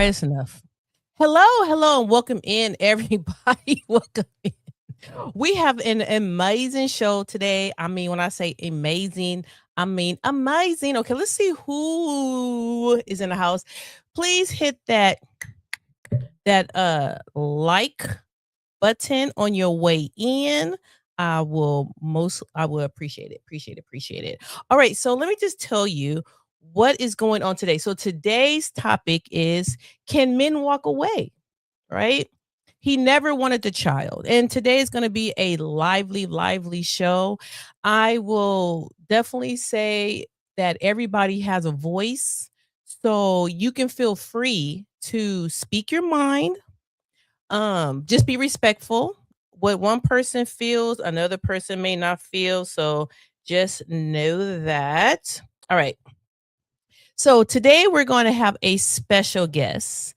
right, that's enough. Hello, and welcome in, everybody. Welcome in. We have an amazing show today. I mean, when I say amazing, I mean amazing. Okay, let's see who is in the house. Please hit that like button on your way in. I will appreciate it. Appreciate it. All right, so let me just tell you what is going on today. So today's topic is, can men walk away? Right? He never wanted a child. And today is going to be a lively show. I will definitely say that everybody has a voice. So you can feel free to speak your mind. Just be respectful. What one person feels, another person may not feel. So just know that. All right. So today we're going to have a special guest.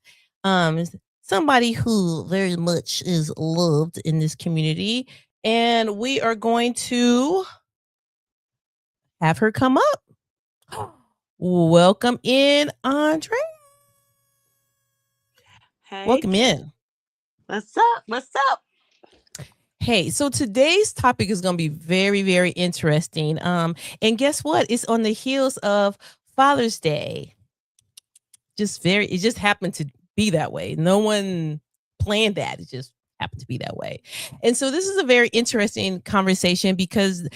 Somebody who very much is loved in this community. And we are going to have her come up. Welcome in, Andre. Hey. Welcome in. What's up? What's up? Hey, so today's topic is going to be very interesting. And guess what? It's on the heels of Father's Day. It just happened to be that way. No one planned that. It just happened to be that way. And so this is a very interesting conversation because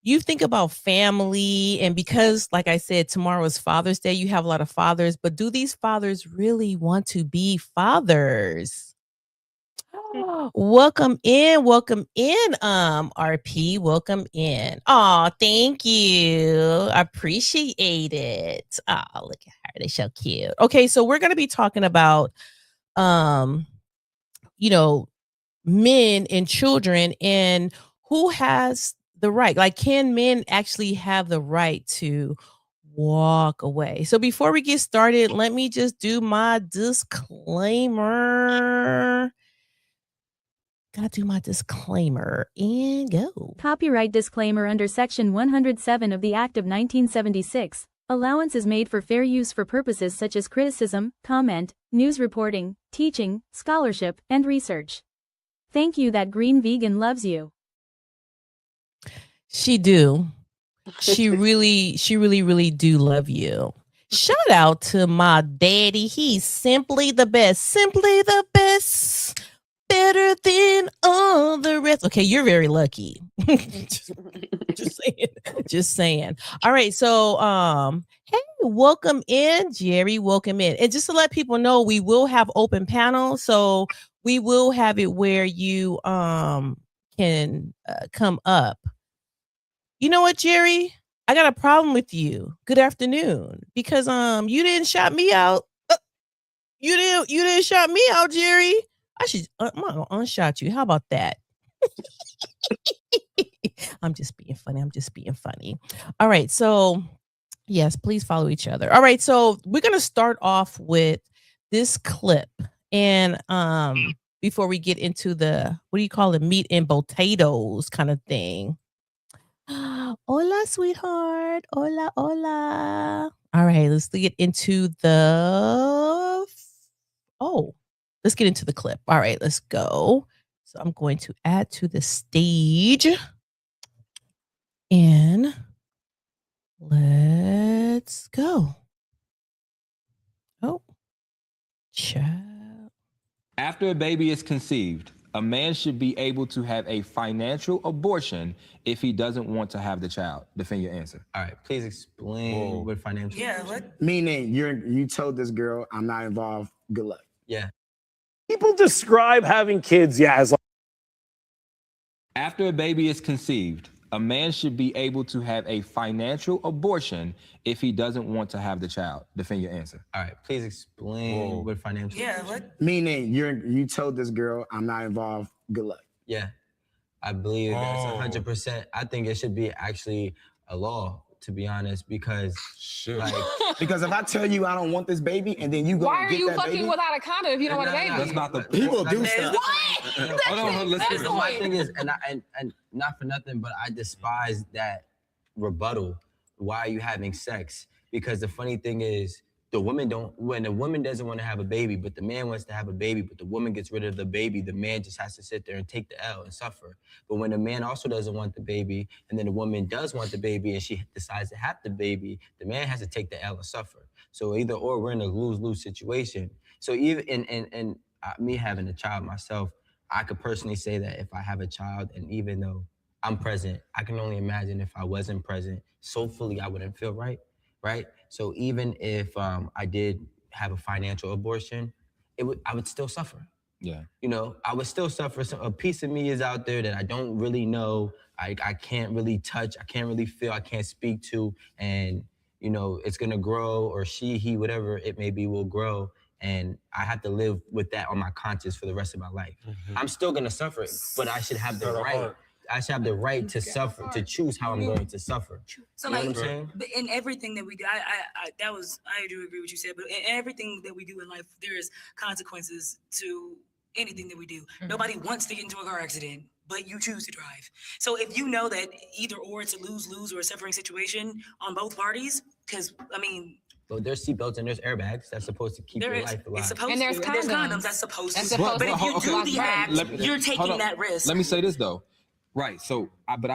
you think about family, and because, like I said, tomorrow is Father's Day, you have a lot of fathers, but do these fathers really want to be fathers? Welcome in, RP. Welcome in. Oh, thank you. I appreciate it. Oh, look at her. They're so cute. Okay, so we're gonna be talking about you know, men and children, and who has the right. Like, can men actually have the right to walk away? So before we get started, let me just do my disclaimer. Gotta do my disclaimer and go. Copyright disclaimer under Section 107 of the Act of 1976. Allowance is made for fair use for purposes such as criticism, comment, news reporting, teaching, scholarship, and research. Thank you that Green Vegan loves you. She do. She really do love you. Shout out to my daddy. He's simply the best. Simply the best. Better than all the rest. Okay, you're very lucky. just saying. All right, so hey, welcome in, Jerry. Welcome in. And just to let people know, we will have open panel, so we will have it where you can come up. You know what, Jerry? I got a problem with you. Good afternoon, because you didn't shout me out. You didn't shout me out, Jerry. I'm not gonna unshot you. How about that? I'm just being funny. All right. So yes, please follow each other. All right. So we're gonna start off with this clip. And before we get into the, what do you call it, meat and potatoes kind of thing. Hola, sweetheart. Hola. All right, let's get into let's get into the clip. All right, let's go. So I'm going to add to the stage. And let's go. Oh, child. After a baby is conceived, a man should be able to have a financial abortion if he doesn't want to have the child. Defend your answer. All right, please explain what financial. Yeah, meaning you told this girl, I'm not involved. Good luck. Yeah. People describe having kids, as like. After a baby is conceived, a man should be able to have a financial abortion if he doesn't want to have the child. Defend your answer. All right, please explain what financial. Yeah, meaning you told this girl, I'm not involved. Good luck. Yeah, I believe that's 100%. I think it should be actually a law, to be honest, because because if I tell you I don't want this baby and then you go why and get are you that fucking baby, without a condom if you don't want a baby? That's not the people do stuff. What? Hold on, listen. My thing is, and not for nothing, but I despise that rebuttal. Why are you having sex? Because the funny thing is, when the woman doesn't want to have a baby, but the man wants to have a baby, but the woman gets rid of the baby, the man just has to sit there and take the L and suffer. But when the man also doesn't want the baby, and then the woman does want the baby and she decides to have the baby, the man has to take the L and suffer. So either or, we're in a lose-lose situation. So even in me having a child myself, I could personally say that if I have a child, and even though I'm present, I can only imagine if I wasn't present so fully, I wouldn't feel right. So even if I did have a financial abortion, I would still suffer. Yeah. I would still suffer. So a piece of me is out there that I don't really know. I can't really touch. I can't really feel. I can't speak to. And it's gonna grow, or he, whatever it may be, will grow. And I have to live with that on my conscience for the rest of my life. I'm still gonna suffer, but I should have the right. I should have the right to suffer, to choose how I'm going to suffer. So you know what I'm saying? But in everything that we do, I do agree with what you said. But in everything that we do in life, there is consequences to anything that we do. Nobody wants to get into a car accident, but you choose to drive. So if you know that either or it's a lose-lose or a suffering situation on both parties, because So there's seatbelts and there's airbags that's supposed to keep your life alive. It's supposed And there's to. condoms. There's condoms that's supposed to. But But if you do the act, you're taking that risk. Let me say this though. Right. So, I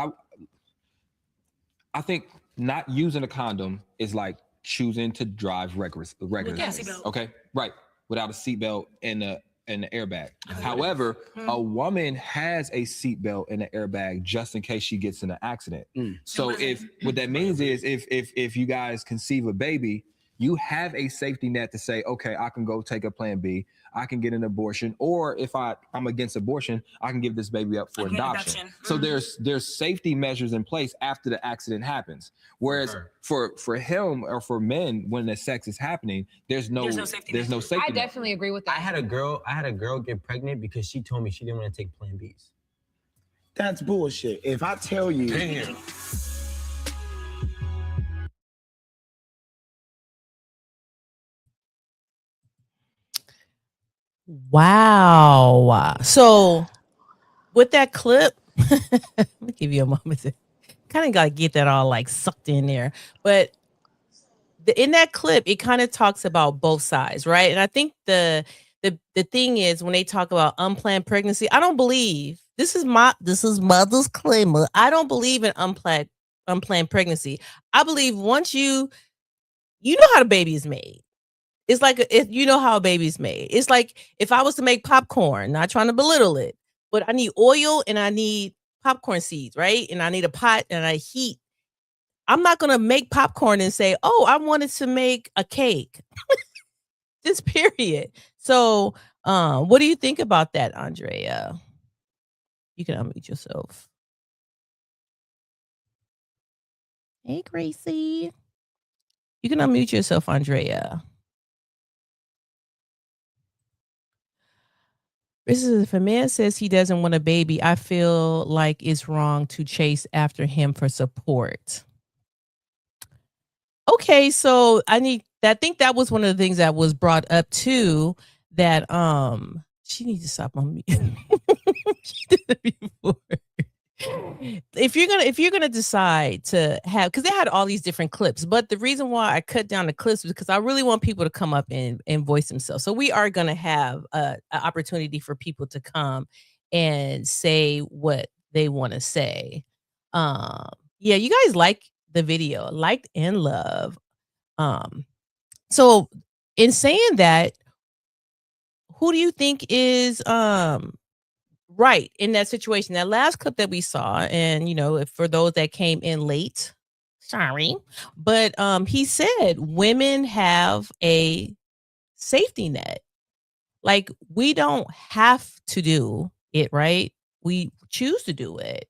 think not using a condom is like choosing to drive recklessly. Okay. Right. Without a seatbelt and an airbag. However, a woman has a seatbelt and an airbag just in case she gets in an accident. So what that means is if you guys conceive a baby, you have a safety net to say, okay, I can go take a plan B. I can get an abortion, or if I'm against abortion, I can give this baby up for adoption. So there's safety measures in place after the accident happens. Whereas for him or for men, when the sex is happening, there's no safety. I definitely agree with that. I had a girl get pregnant because she told me she didn't want to take Plan Bs. That's bullshit. If I tell you, Damn. Wow. So with that clip, let me give you a moment to kind of got to get that all like sucked in there. But in that clip, it kind of talks about both sides, right? And I think the thing is when they talk about unplanned pregnancy, I don't believe this is my disclaimer. I don't believe in unplanned pregnancy. I believe once you know how the baby is made. It's like if you know how a baby's made. It's like if I was to make popcorn, not trying to belittle it, but I need oil and I need popcorn seeds, right? And I need a pot and I heat. I'm not gonna make popcorn and say, "Oh, I wanted to make a cake." Just period. So, what do you think about that, Andrea? You can unmute yourself. Hey, Gracie. You can unmute yourself, Andrea. This is if a man says he doesn't want a baby, I feel like it's wrong to chase after him for support. Okay, so I think that was one of the things that was brought up too. That she needs to stop on me. She did it before. If you're gonna decide to have, because they had all these different clips, but the reason why I cut down the clips was because I really want people to come up and voice themselves. So we are gonna have an opportunity for people to come and say what they want to say. Yeah, you guys like the video, liked and love. So in saying that, who do you think is right in that situation? That last clip that we saw, and if for those that came in late, sorry, but he said women have a safety net. Like, we don't have to do it, right? We choose to do it.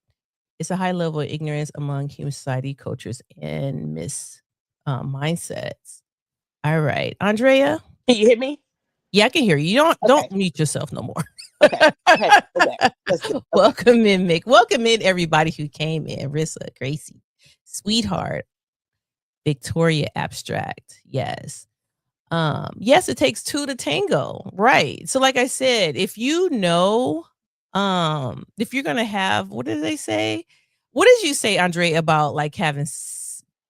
It's a high level of ignorance among human society, cultures, and mindsets. All right, Andrea, Can you hear me? yeah, I can hear you. You don't mute yourself no more. Okay. Let's go. Welcome in, Mick. Welcome in, everybody who came in. Rissa, Gracie, Sweetheart, Victoria, Abstract. Yes. Yes, it takes two to tango. Right. So like I said, if you know, if you're going to have, what did they say? What did you say, Andre, about like having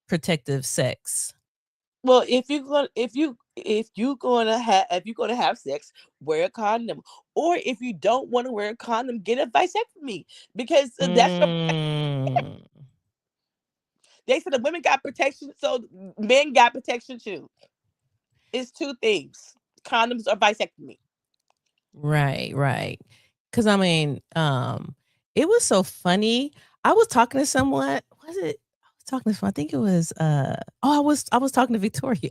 protective sex? Well, if you if you're gonna have sex, wear a condom. Or if you don't want to wear a condom, get a vasectomy. Because that's what Mm. they said, the women got protection, so men got protection too. It's two things: condoms or vasectomy. Right, right. Because I mean, it was so funny. I was talking to someone. Was it? I was talking to someone. I think it was. I was talking to Victoria.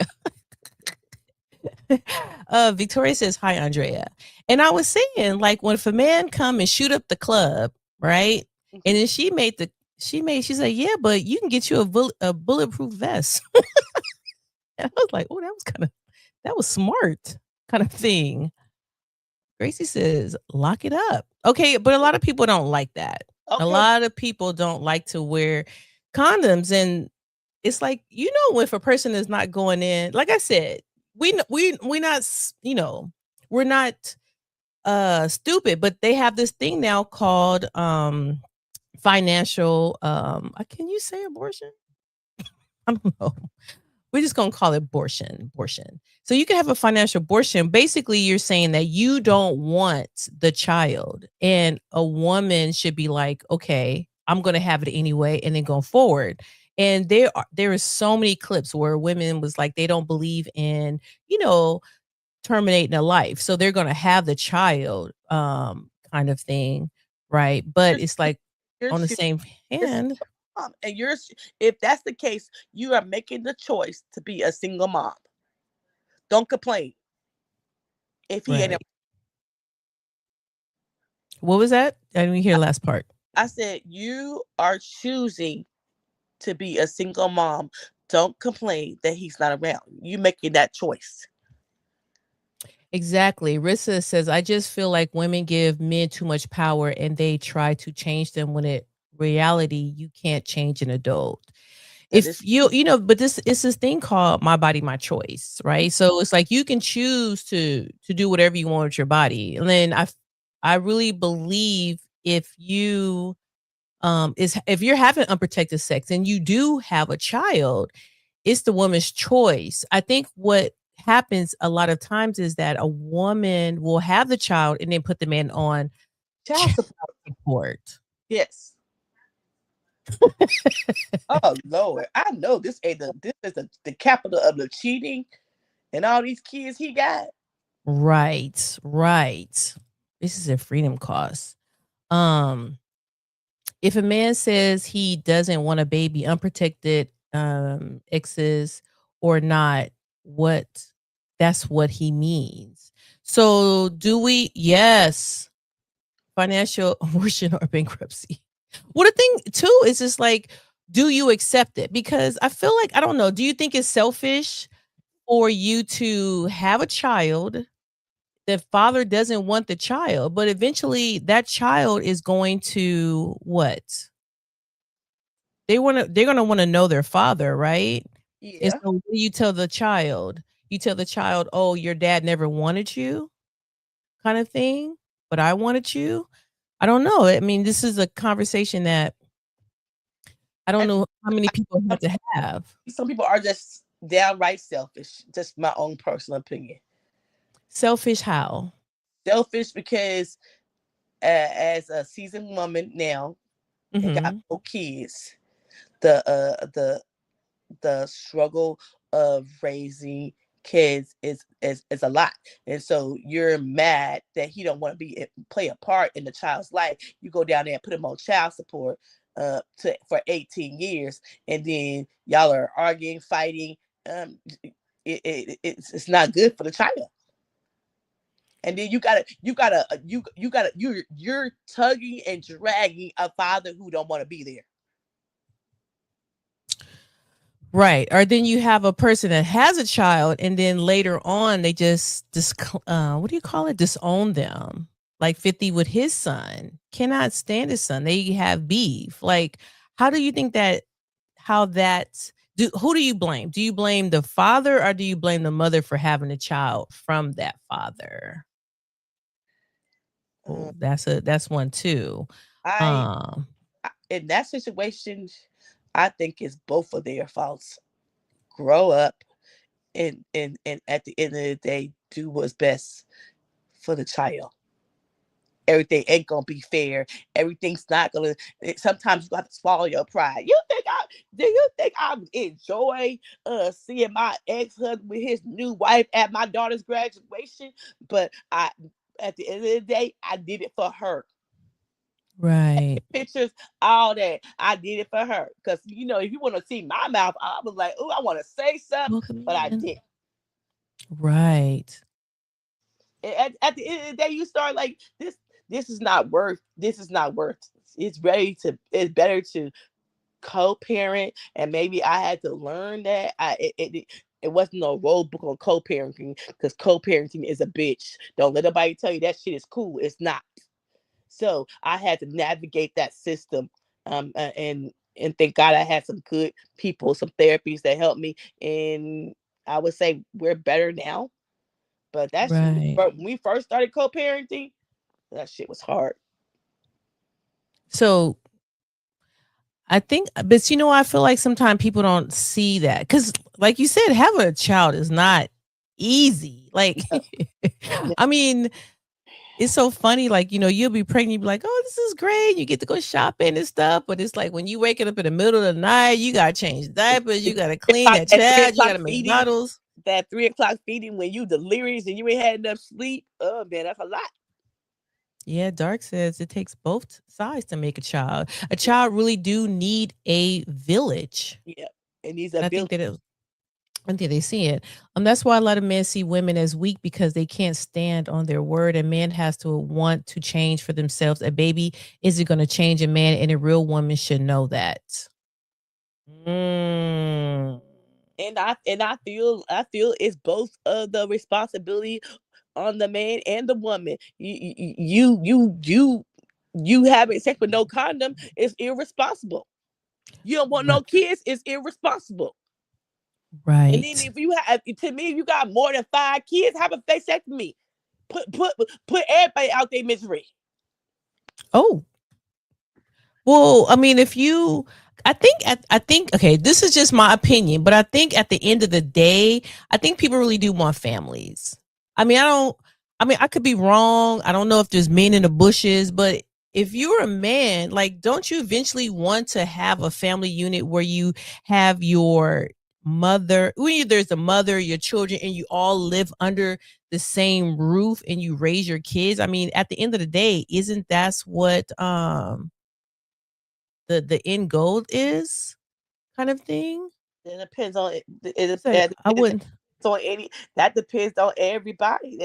Victoria says, "Hi, Andrea," and I was saying, like, when if a man come and shoot up the club, right? And then she said, "Yeah, but you can get you a bulletproof vest." And I was like, "Oh, that was smart, kind of thing." Gracie says, "Lock it up." Okay, but a lot of people don't like that. A Okay. lot of people don't like to wear condoms, and it's like, if a person is not going in, like I said, we not we're not stupid, but they have this thing now called financial can you say abortion? I don't know. We're just gonna call it abortion. Abortion. So you can have a financial abortion. Basically, you're saying that you don't want the child, and a woman should be like, okay, I'm gonna have it anyway, and then go forward. And there is so many clips where women was like they don't believe in, terminating a life, so they're gonna have the child, kind of thing, right? But You're, it's like you're on the choosing same a single hand, mom, and if that's the case, you are making the choice to be a single mom. Don't complain if he ain't. right? What was that? I didn't hear the last part. I said you are choosing to be a single mom. Don't complain that he's not around. You making that choice. Exactly. Rissa says, I just feel like women give men too much power and they try to change them when in reality you can't change an adult. That If is but this it's this thing called my body, my choice, right? So it's like you can choose to do whatever you want with your body. And then I really believe if you're having unprotected sex and you do have a child, it's the woman's choice. I think what happens a lot of times is that a woman will have the child and then put the man on child child support. support. Yes. Oh Lord, I know this is the capital of the cheating and all these kids he got. Right, right. This is a freedom cost. Um, if a man says he doesn't want a baby, unprotected exes or not, what that's what he means. So do we? Yes, financial abortion or bankruptcy. Well, the thing too is just like, do you accept it? Because I feel like I don't know. Do you think it's selfish for you to have a child? The father doesn't want the child, but eventually that child is going to what? They're gonna wanna know their father, right? And Yeah. so what do you tell the child? You tell the child, "Oh, your dad never wanted you," kind of thing, "but I wanted you." I don't know. I mean, this is a conversation that I don't And know how many people some have to have. some people are just downright selfish. Just my own personal opinion. Selfish how? Selfish because as a seasoned woman now and got Mhm. 4 kids, the the struggle of raising kids is a lot, and so you're mad that he don't want to play a part in the child's life. You go down there and put him on child support for 18 years, and then y'all are arguing, fighting. It's not good for the child. And then you're tugging and dragging a father who don't want to be there. Right. Or then you have a person that has a child and then later on they what do you call it? Disown them. Like 50 with his son. Cannot stand his son. They have beef. Like, how do you think that how that who do you blame? Do you blame the father or do you blame the mother for having a child from that father? Uh, Oh, that's one too. I Um in that situation, I think it's both of their faults. Grow up and at the end of the day, do what's best for the child. Everything ain't gonna be fair. Everything's not gonna. Sometimes you have to swallow your pride. Do you think I would enjoy seeing my ex husband with his new wife at my daughter's graduation? But at the end of the day, I did it for her. Right. Pictures, all that. I did it for her. Because if you want to see my mouth, I was like, oh, I want to say something, Welcome but I in. didn't. Right. At the end of the day, you start like this. This is not worth. This is not worth. It's ready to. It's better to co-parent, and maybe I had to learn that. It wasn't no rule book on co-parenting because co-parenting is a bitch. Don't let nobody tell you that shit is cool. It's not. So I had to navigate that system, and thank God I had some good people, some therapies that helped me, and I would say we're better now. But that's Right. when we first started co-parenting. That shit was hard. So I think, but I feel like sometimes people don't see that because, like you said, having a child is not easy. Like, I mean, it's so funny. Like, you'll be pregnant, you'll be like, oh, this is great. You get to go shopping and stuff. But it's like when you waking up in the middle of the night, you got to change diapers, you got to clean that At three child, you got o'clock to make feeding, bottles. that 3 o'clock feeding when you delirious and you ain't had enough sleep. Oh man, that's a lot. Yeah, Dark says it takes both sides to make a child. A child really do need a village. Yeah, it needs And a I think village. that I think they see it. That's why a lot of men see women as weak because they can't stand on their word. And man has to want to change for themselves. A baby isn't going to change a man, and a real woman should know that. Mm. And I feel it's both of the responsibility on the man and the woman. You having sex with no condom is irresponsible. You don't want no Right. kids, it's irresponsible. And then Right. if you have, to me, if you got more than 5 kids, have a vasectomy. Put everybody out their misery. Oh, well, I mean, if you, I think, okay, this is just my opinion, but I think at the end of the day, I think people really do want families. I mean, I could be wrong. I don't know if there's men in the bushes, but if you're a man, like, don't you eventually want to have a family unit where you have your mother, when there's a mother, your children, and you all live under the same roof and you raise your kids? I mean, at the end of the day, isn't that's what the end goal is, kind of thing? It depends on it. It's like, I Depends wouldn't. on any. That depends on everybody.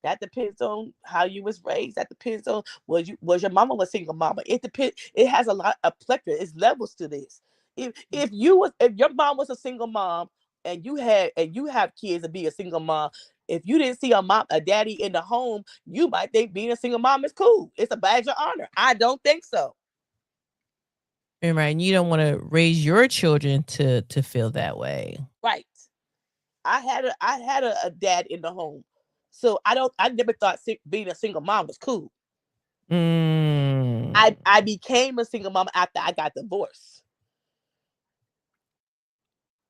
That depends on how you was raised. That depends on was your mama a single mama. It depends. It has a lot of plethora. It's levels to this. If your mom was a single mom and you have kids and be a single mom. If you didn't see a daddy in the home, you might think being a single mom is cool. It's a badge of honor. I don't think so. Right, and you don't want to raise your children to feel that way. Right. I had a dad in the home, so I never thought being a single mom was cool. Mm. I became a single mom after I got divorced.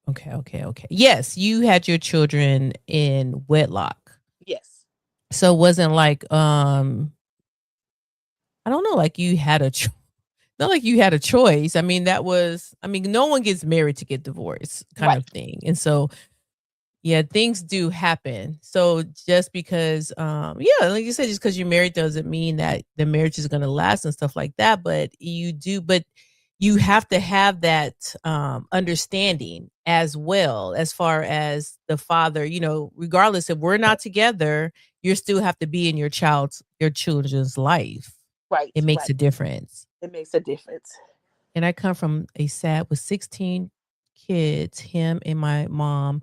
Okay. Yes, you had your children in wedlock. Yes. So it wasn't like, I don't know, like you had not like you had a choice. I mean, no one gets married to get divorced, kind Right. of thing. And so, yeah, things do happen. So just because, yeah, like you said, just because you're married doesn't mean that the marriage is going to last and stuff like that. But you have to have that understanding as well, as far as the father, regardless if we're not together, you still have to be in your children's life. Right. It makes Right. a difference. It makes a difference. And I come from a sad with 16 kids. Him and my mom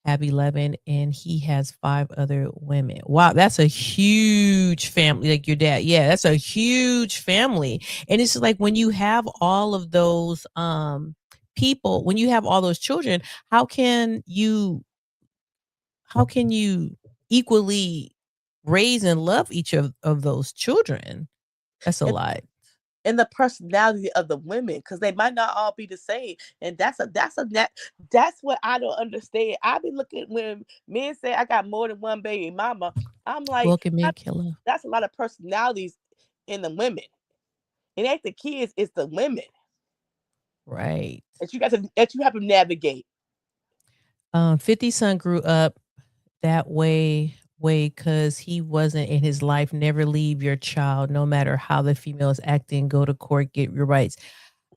have 11, and he has 5 other women. Wow, that's a huge family. Like your dad. Yeah, that's a huge family. And it's just like when you have all of those people, when you have all those children, how can you equally raise and love each of those children? That's a And, lot. and the personality of the women, because they might not all be the same. And that's what I don't understand. I be looking when men say I got more than one baby mama. I'm like, Welcome in, killer. that's a lot of personalities in the women. It ain't the kids, it's the women Right. that you have to navigate. 50 Son grew up that way because he wasn't in his life. Never leave your child, no matter how the female is acting. Go to court, get your rights.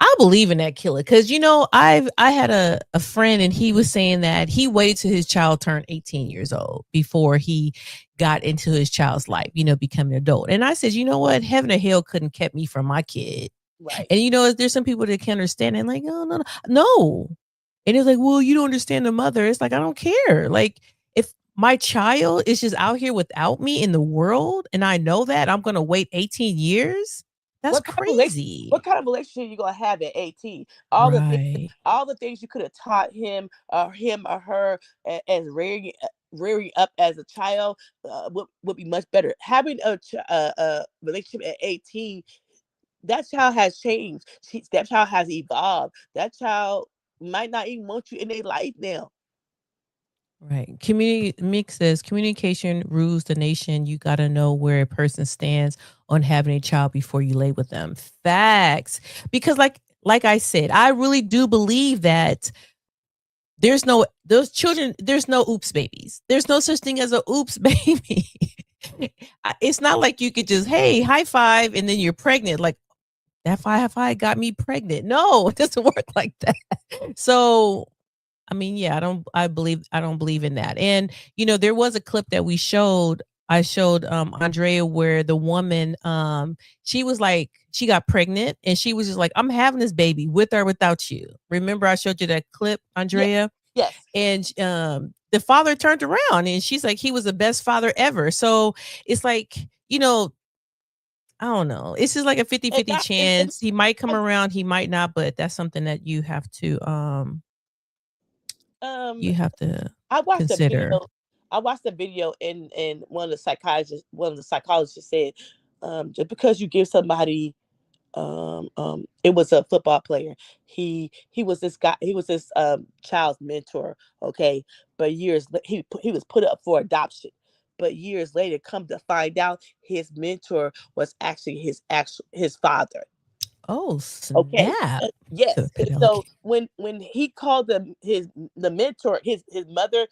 I believe in that killer because I had a friend and he was saying that he waited till his child turned 18 years old before he got into his child's life, becoming an adult. And I said, you know what? Heaven or hell couldn't kept me from my kid. Right. And there's some people that can understand and like, oh no, no, no. And it's like, well, you don't understand the mother. It's like, I don't care. Like, if my child is just out here without me in the world, and I know that I'm gonna wait 18 years, that's What crazy. kind of relationship you gonna have at 18? Right. All the things you could have taught him or her as rearing up as a child would be much better. Having a relationship at 18, that child has changed. That child has evolved. That child might not even want you in their life now. Right. Community Mix says communication rules the nation. You got to know where a person stands on having a child before you lay with them. Facts. Because like I said, I really do believe that those children, there's no oops babies. There's no such thing as a oops baby. It's not like you could just, hey, high five, and then you're pregnant. Like that high five got me pregnant. No, it doesn't work like that. So I mean, yeah, I don't believe in that. And there was a clip that I showed Andrea where the woman she was like she got pregnant and she was just like, I'm having this baby with or without you. Remember I showed you that clip, Yes, Andrea? yes. And the father turned around and she's like, he was the best father ever. So it's like, I don't know. It's just like a 50 And 50 that and chance. He might come around, he might not, but that's something that um you have to I watched a consider. video. I watched a video, and one of the psychologists said, just because you give somebody, it was a football player. He was this guy. He was this child's mentor. Okay, but he was put up for adoption. But years later, come to find out, his mentor was actually his father. Oh, Okay. snap. To Yes. put And it so like when he called the mentor, his mother,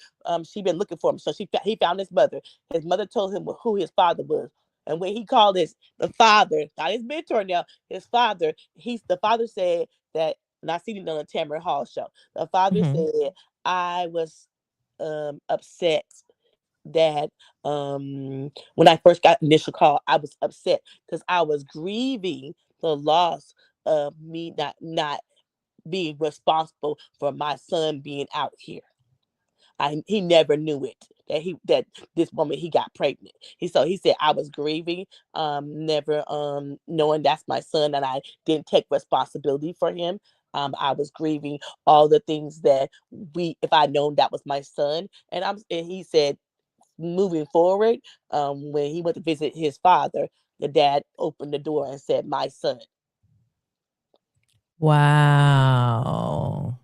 she been looking for him. So he found his mother. His mother told him who his father was. And when he called the father, not his mentor now, his father, the father said that, and I seen it on the Tamara Hall show. The father mhm. said, I was upset that when I first got initial call, I was upset because I was grieving the loss of me not being responsible for my son being out here. He never knew it that this woman he got pregnant. He said I was grieving, never knowing that's my son and I didn't take responsibility for him. I was grieving all the things that if I'd known that was my son, and he said moving forward, when he went to visit his father, the dad opened the door and said, "My son." Wow.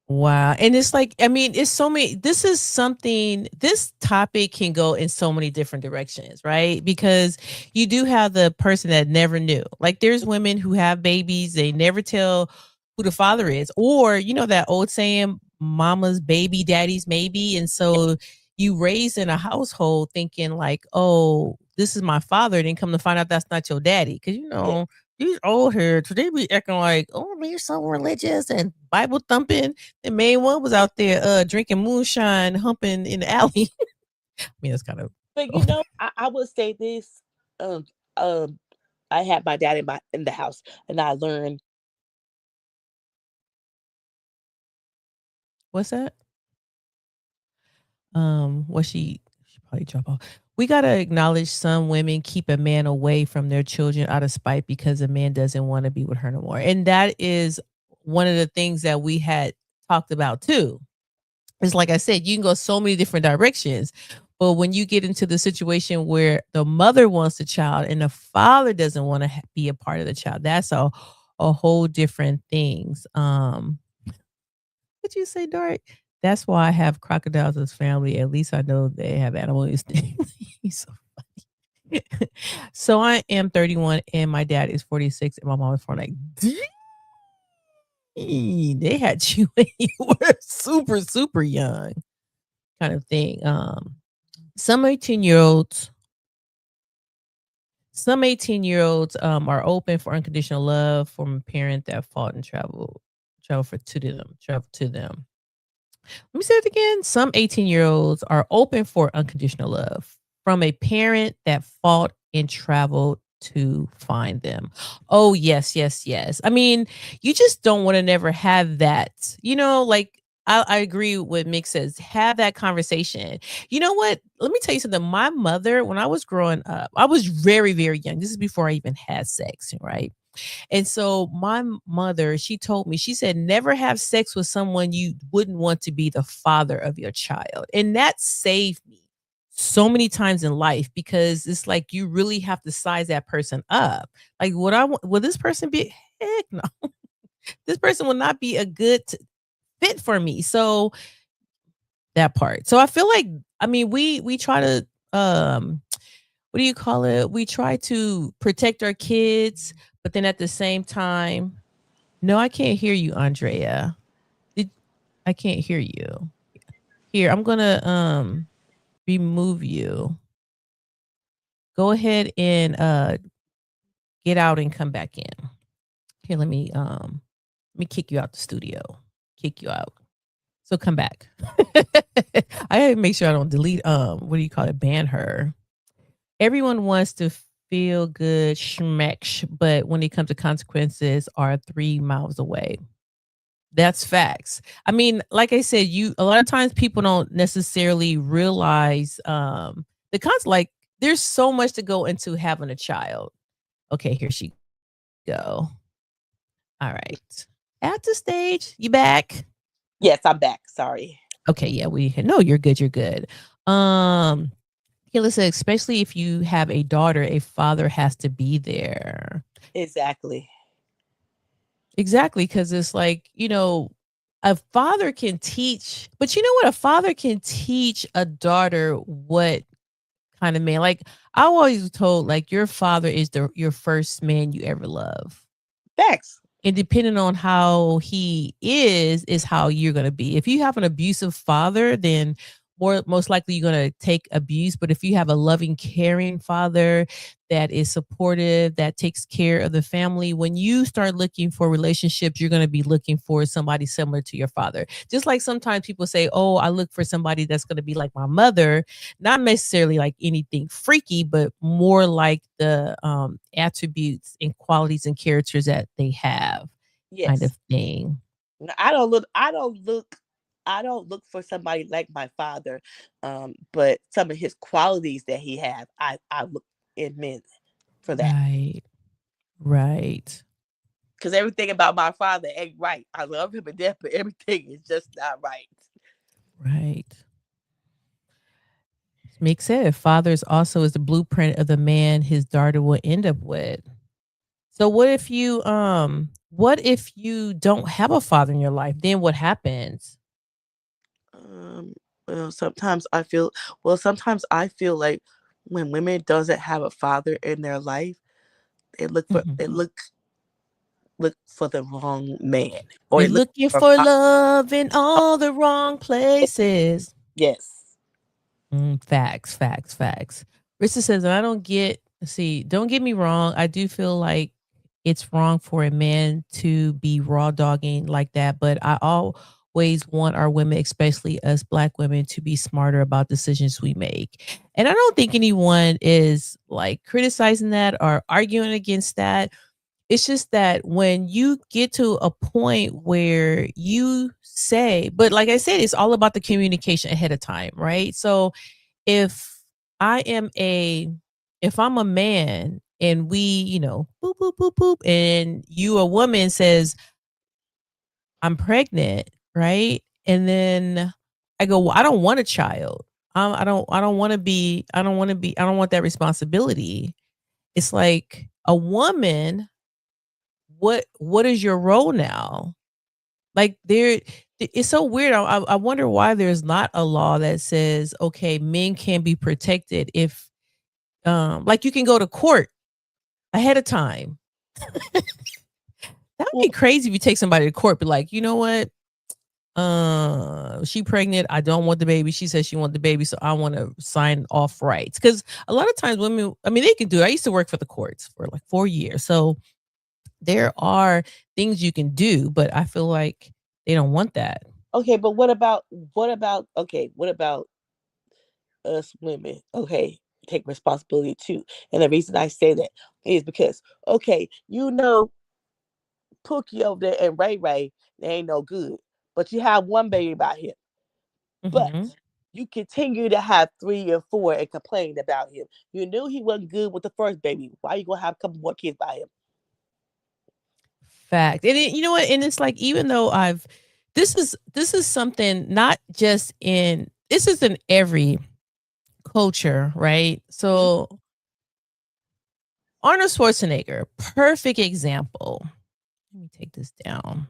Wow. And it's like, I mean, it's so many, this topic can go in so many different directions, right? Because you do have the person that never knew. Like there's women who have babies, they never tell who the father is. Or, that old saying, mama's baby, daddy's maybe. And so you raised in a household thinking like, oh, this is my father. Then come to find out that's not your daddy. Cause Yeah, these old heads, they be acting like, oh, they're so religious and Bible thumping. The main one was out there drinking moonshine, humping in the alley. I mean, it's kind of but I will say this. Um, um, I had my dad in the house, and I learned. what's that? What she probably drop off. We gotta acknowledge some women keep a man away from their children out of spite because a man doesn't want to be with her no more. And that is one of the things that we had talked about too. It's like I said, you can go so many different directions. But when you get into the situation where the mother wants the child and the father doesn't want to be a part of the child, that's a whole different things. What you say, Dark? That's why I have crocodiles as family. At least I know they have animal instincts. So funny. So I am 31 and my dad is 46 and my mom is 49. They had you when you were super, super young, kind of thing. Some 18-year-olds are open for unconditional love from a parent that fought and travel to them. Let me say it again. Some 18-year-olds are open for unconditional love from a parent that fought and traveled to find them. Oh, yes, yes, yes. I mean, you just don't want to never have that. Like I agree with Mick says, have that conversation. You know what? Let me tell you something. My mother, when I was growing up, I was very, very young. This is before I even had sex, right? And so my mother, she told me, she said, never have sex with someone you wouldn't want to be the father of your child. And that saved me so many times in life because it's like you really have to size that person up. Like, will this person be? Heck no. This person will not be a good fit for me. So that part. So I feel like, I mean, we try to what do you call it? We try to protect our kids, but then at the same time, no, I can't hear you, Andrea. I can't hear you. Here, I'm gonna remove you. Go ahead and get out and come back in. Here, let me kick you out the studio. Kick you out. So come back. I gotta make sure I don't delete what do you call it? Ban her. Everyone wants to feel good, schmeck, but when it comes to consequences, are 3 miles away. That's facts. I mean, like I said, a lot of times people don't necessarily realize the like there's so much to go into having a child. Okay, here she go. All right. At the stage, you back? Yes, I'm back. Sorry. Okay, yeah, no, you're good, you're good. Yeah, listen, especially if you have a daughter, a father has to be there. Exactly. Exactly, because it's like, a father can teach, but you know what? A father can teach a daughter what kind of man. Like I always told, like your father is your first man you ever love. Facts. And depending on how he is how you're gonna be. If you have an abusive father, then most likely you're gonna take abuse. But if you have a loving, caring father that is supportive, that takes care of the family, when you start looking for relationships, you're gonna be looking for somebody similar to your father. Just like sometimes people say, "Oh, I look for somebody that's gonna be like my mother," not necessarily like anything freaky, but more like the attributes and qualities and characters that they have, kind Yes. of thing. No, I don't look for somebody like my father, but some of his qualities that he has, I look in men for that. Right. Right. Because everything about my father ain't right. I love him to death, but everything is just not right. Right. Makes sense. Fathers also is the blueprint of the man his daughter will end up with. So what if you don't have a father in your life? Then what happens? Um, well, sometimes I feel like when women doesn't have a father in their life, they look for Mhm. they look for the wrong man, or They're they look looking for for love in all the wrong places. yes, Facts, facts, facts. Rissa says, and I don't don't get me wrong. I do feel like it's wrong for a man to be raw dogging like that, but I always want our women, especially us black women, to be smarter about decisions we make. And I don't think anyone is like criticizing that or arguing against that. It's just that when you get to a point where you say, but like I said, it's all about the communication ahead of time, right? So if I am a if I'm a man and we, boop, boop, boop, boop, and you a woman says, I'm pregnant, right? And then I go, well, I don't want a child. I don't want that responsibility. It's like a woman, what is your role now? Like it's so weird. I wonder why there's not a law that says, okay, men can be protected if like you can go to court ahead of time. That would Well, be crazy if you take somebody to court, be like, you know what? She pregnant. I don't want the baby. She says she want the baby, so I want to sign off rights. Because a lot of times women, I mean, they can do it. I used to work for the courts for like 4 years, so there are things you can do, but I feel like they don't want that. okay, but what about us women? Okay, take responsibility too. And the reason I say that is because okay, Pookie over there and Ray Ray, they ain't no good. But you have one baby by him. But Mhm. you continue to have three or four and complain about him. You knew he wasn't good with the first baby. Why you gonna have a couple more kids by him? Fact. And you know what? And it's like even though this is something not just in this is in every culture, right? Mhm. So Arnold Schwarzenegger, perfect example. Let me take this down.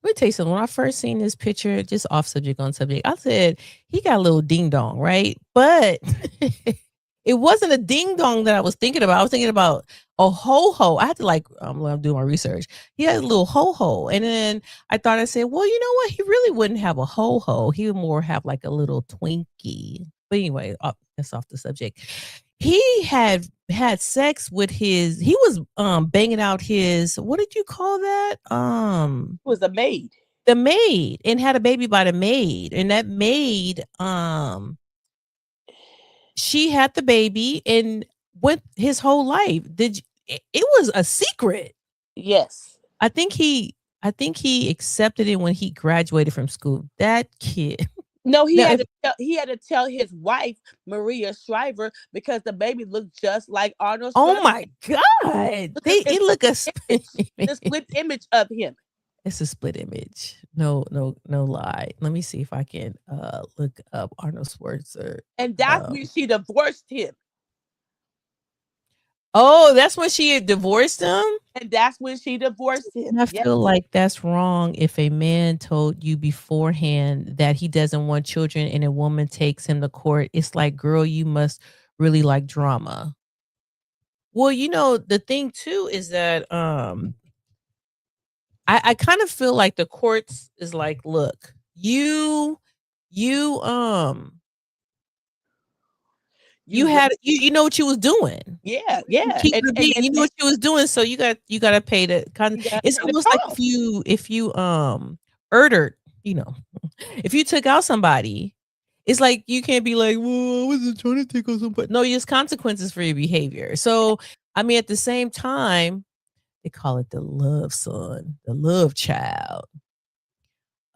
Let me tell you something. When I first seen this picture, just off subject on subject, I said he got a little ding dong, right? But it wasn't a ding dong that I was thinking about. I was thinking about a ho ho. I had to like I'm doing my research. He had a little ho ho, and then I said, well, you know what? He really wouldn't have a ho ho. He would more have like a little Twinkie. But anyway, that's off the subject. He had sex with his. He was banging out his. What did you call that? It was a maid. The maid, and had a baby by the maid, and that maid she had the baby and went his whole life. It was a secret. Yes. I think he accepted it when he graduated from school. That kid. No, he Now had if to he had to tell his wife Maria Shriver because the baby looked just like Arnold oh Schwarzenegger. my god. Look They at it look a image, the split image of him, it's a split image. No, no, no lie. Let me see if I can look up Arnold Schwarzenegger. and that's Um when she divorced him, oh, that's when she had divorced him? and that's when she divorced him. And I Yes. feel like that's wrong if a man told you beforehand that he doesn't want children and a woman takes him to court. It's like, girl, you must really like drama. Well, the thing too is that I kind of feel like the courts is like, look, you You ra- you know what you was doing. yeah, You yeah, keep it being, you know and what you was doing, so you gotta pay the you gotta it's pay the almost like cost. if you murdered, you know, if you took out somebody, it's like you can't be like, well, I wasn't trying to take out somebody. No, there's consequences for your behavior. So I mean, at the same time, they call it the love son, the love child.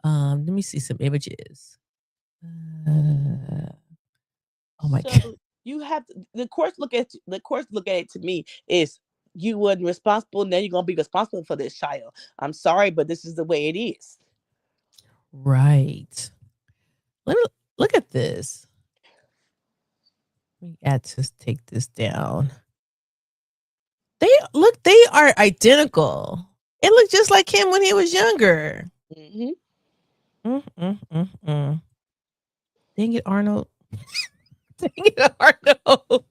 Let me see some images. Uh, oh my So god. you have to, the courts look at it to me is you weren't responsible. Now you're gonna be responsible for this child. I'm sorry, but this is the way it is. Right. Let me look at this. Let me add to take this down. They are identical. It looked just like him when he was younger. Hmm. Mm. Dang it, Arnold. Dang it, Arnold.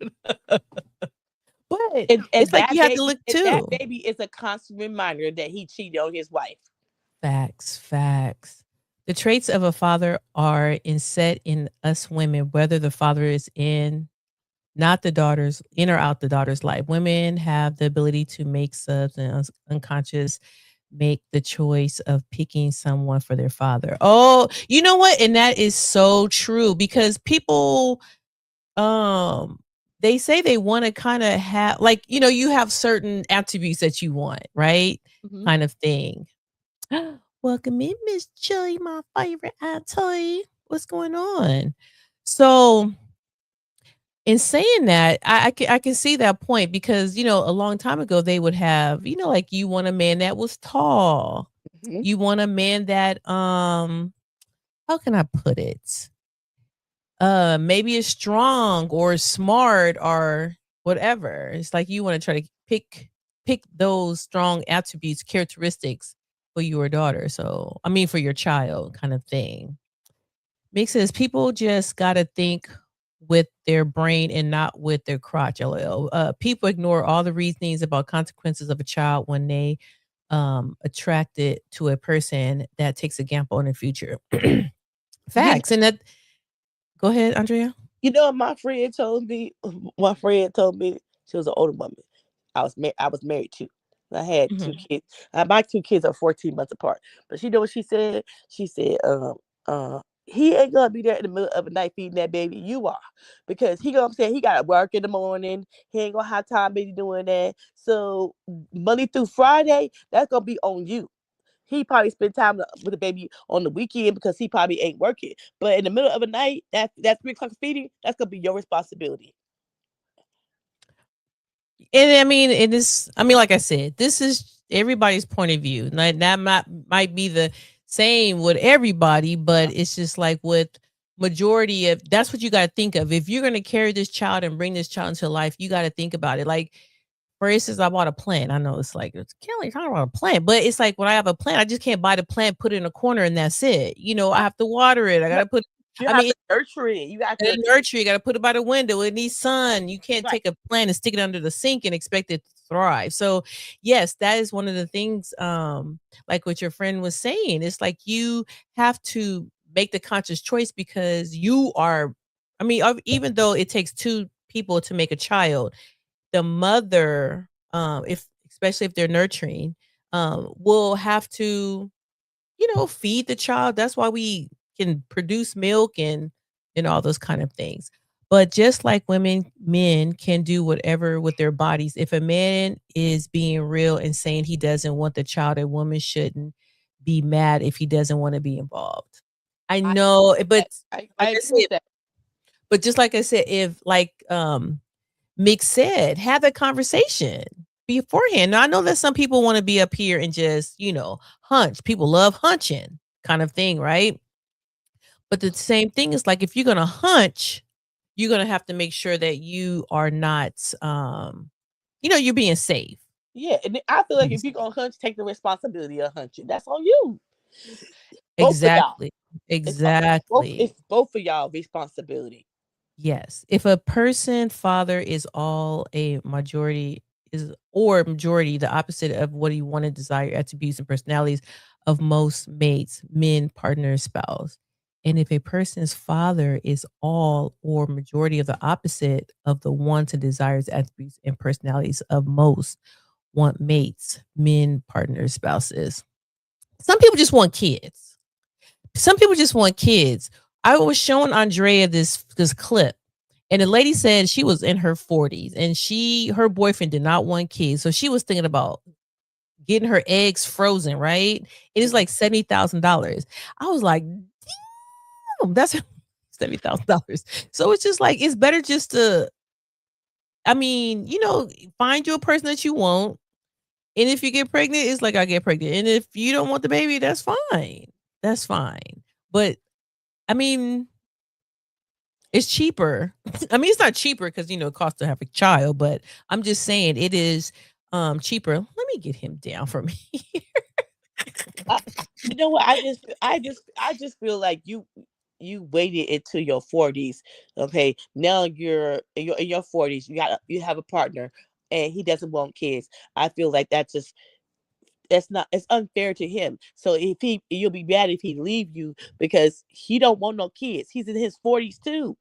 But And it's like that you have to baby, look and that too. baby is a constant reminder that he cheated on his wife. Facts. The traits of a father are inset in us women, whether the father is not the daughter's in or out the daughter's life. Women have the ability to make subs and unconscious make the choice of picking someone for their father. Oh, you know what? And that is so true because people um they say they want to kind of have like, you have certain attributes that you want, right? Hmm. Kind of thing. Welcome in, Miss Joy, my favorite auntie. What's going on? So in saying that, I can see that point because a long time ago they would have like you want a man that was tall, Hmm. you want a man that how can I put it, maybe is strong or smart or whatever. It's like you want to try to pick those strong attributes, characteristics for your daughter. So, I mean, for your child, kind of thing. Makes sense. People just gotta think with their brain and not with their crotch. LL. People ignore all the reasonings about consequences of a child when they attracted to a person that takes a gamble in the future. You Facts. And that. Go ahead, Andrea. You know what my friend told me? My friend told me she was an older woman. I was married too. I had two Mhm. kids. My two kids are 14 months apart. But you know what she said? She said, he ain't gonna be there in the middle of the night feeding that baby. You are. Because he gonna say he gotta work in the morning. He ain't gonna have time to be doing that. So Monday through Friday, that's gonna be on you. He probably spend time with the baby on the weekend because he probably ain't working. But in the middle of the night, that 3 o'clock feeding, that's gonna be your responsibility. And I mean, it is. I mean, like I said, this is everybody's point of view. Like, that might be the same with everybody, but it's just like with majority of that's what you got to think of. If you're going to carry this child and bring this child into life, you got to think about it. Like, for instance, I bought a plant. I know it's like it's Kelly talking about a plant, but it's like when I have a plant, I just can't buy the plant, put it in a corner, and that's it. I have to water it. I got You to put. you I have mean, to nurture it. You got in to a nursery, you gotta put it by the window. It needs sun. You can't right. take a plant and stick it under the sink and expect it to thrive. So, yes, that is one of the things, like what your friend was saying. It's like you have to make the conscious choice because you are. I mean, even though it takes two people to make a child, the mother, if especially if they're nurturing, will have to feed the child. That's why we can produce milk and all those kind of things. But just like men can do whatever with their bodies. If a man is being real and saying he doesn't want the child, a woman shouldn't be mad if he doesn't want to be involved. I I know, but I like I agree said, with that. but just like I said, if like Mick said, have that conversation beforehand. Now I know that some people want to be up here and just, hunch. People love hunching kind of thing, right? But the same thing is like if you're gonna hunch, you're gonna have to make sure that you are not you're being safe. Yeah, and I feel like if you're gonna hunch, take the responsibility of hunching. That's on you. Both of y'all. Exactly. It's both. Exactly. It's both of y'all responsibility. Yes. If a person father is all a majority is or majority, the opposite of what he wanted, desire, attributes, and personalities of most mates, men, partner, spouse. And if a person's father is all or majority of the opposite of the wants and desires, attributes, and personalities of most want mates, men, partners, spouses. Some people just want kids. Some people just want kids. I was showing Andrea this clip, and the lady said she was in her 40s, and her boyfriend did not want kids, so she was thinking about getting her eggs frozen. Right? It is like $70,000. I was like, damn, that's $70,000. So it's just like it's better just to, I mean, find you a person that you want, and if you get pregnant, it's like I get pregnant, and if you don't want the baby, that's fine. That's fine. But I mean, it's cheaper. I mean, it's not cheaper because it costs to have a child, but I'm just saying it is cheaper. Let me get him down from here. I, you know what? I just feel like you waited until your 40s. Okay, now you're in your 40s. You have a partner, and he doesn't want kids. I feel like that's not it's unfair to him. So if you'll be mad if he leave you because he don't want no kids. He's in his 40s too.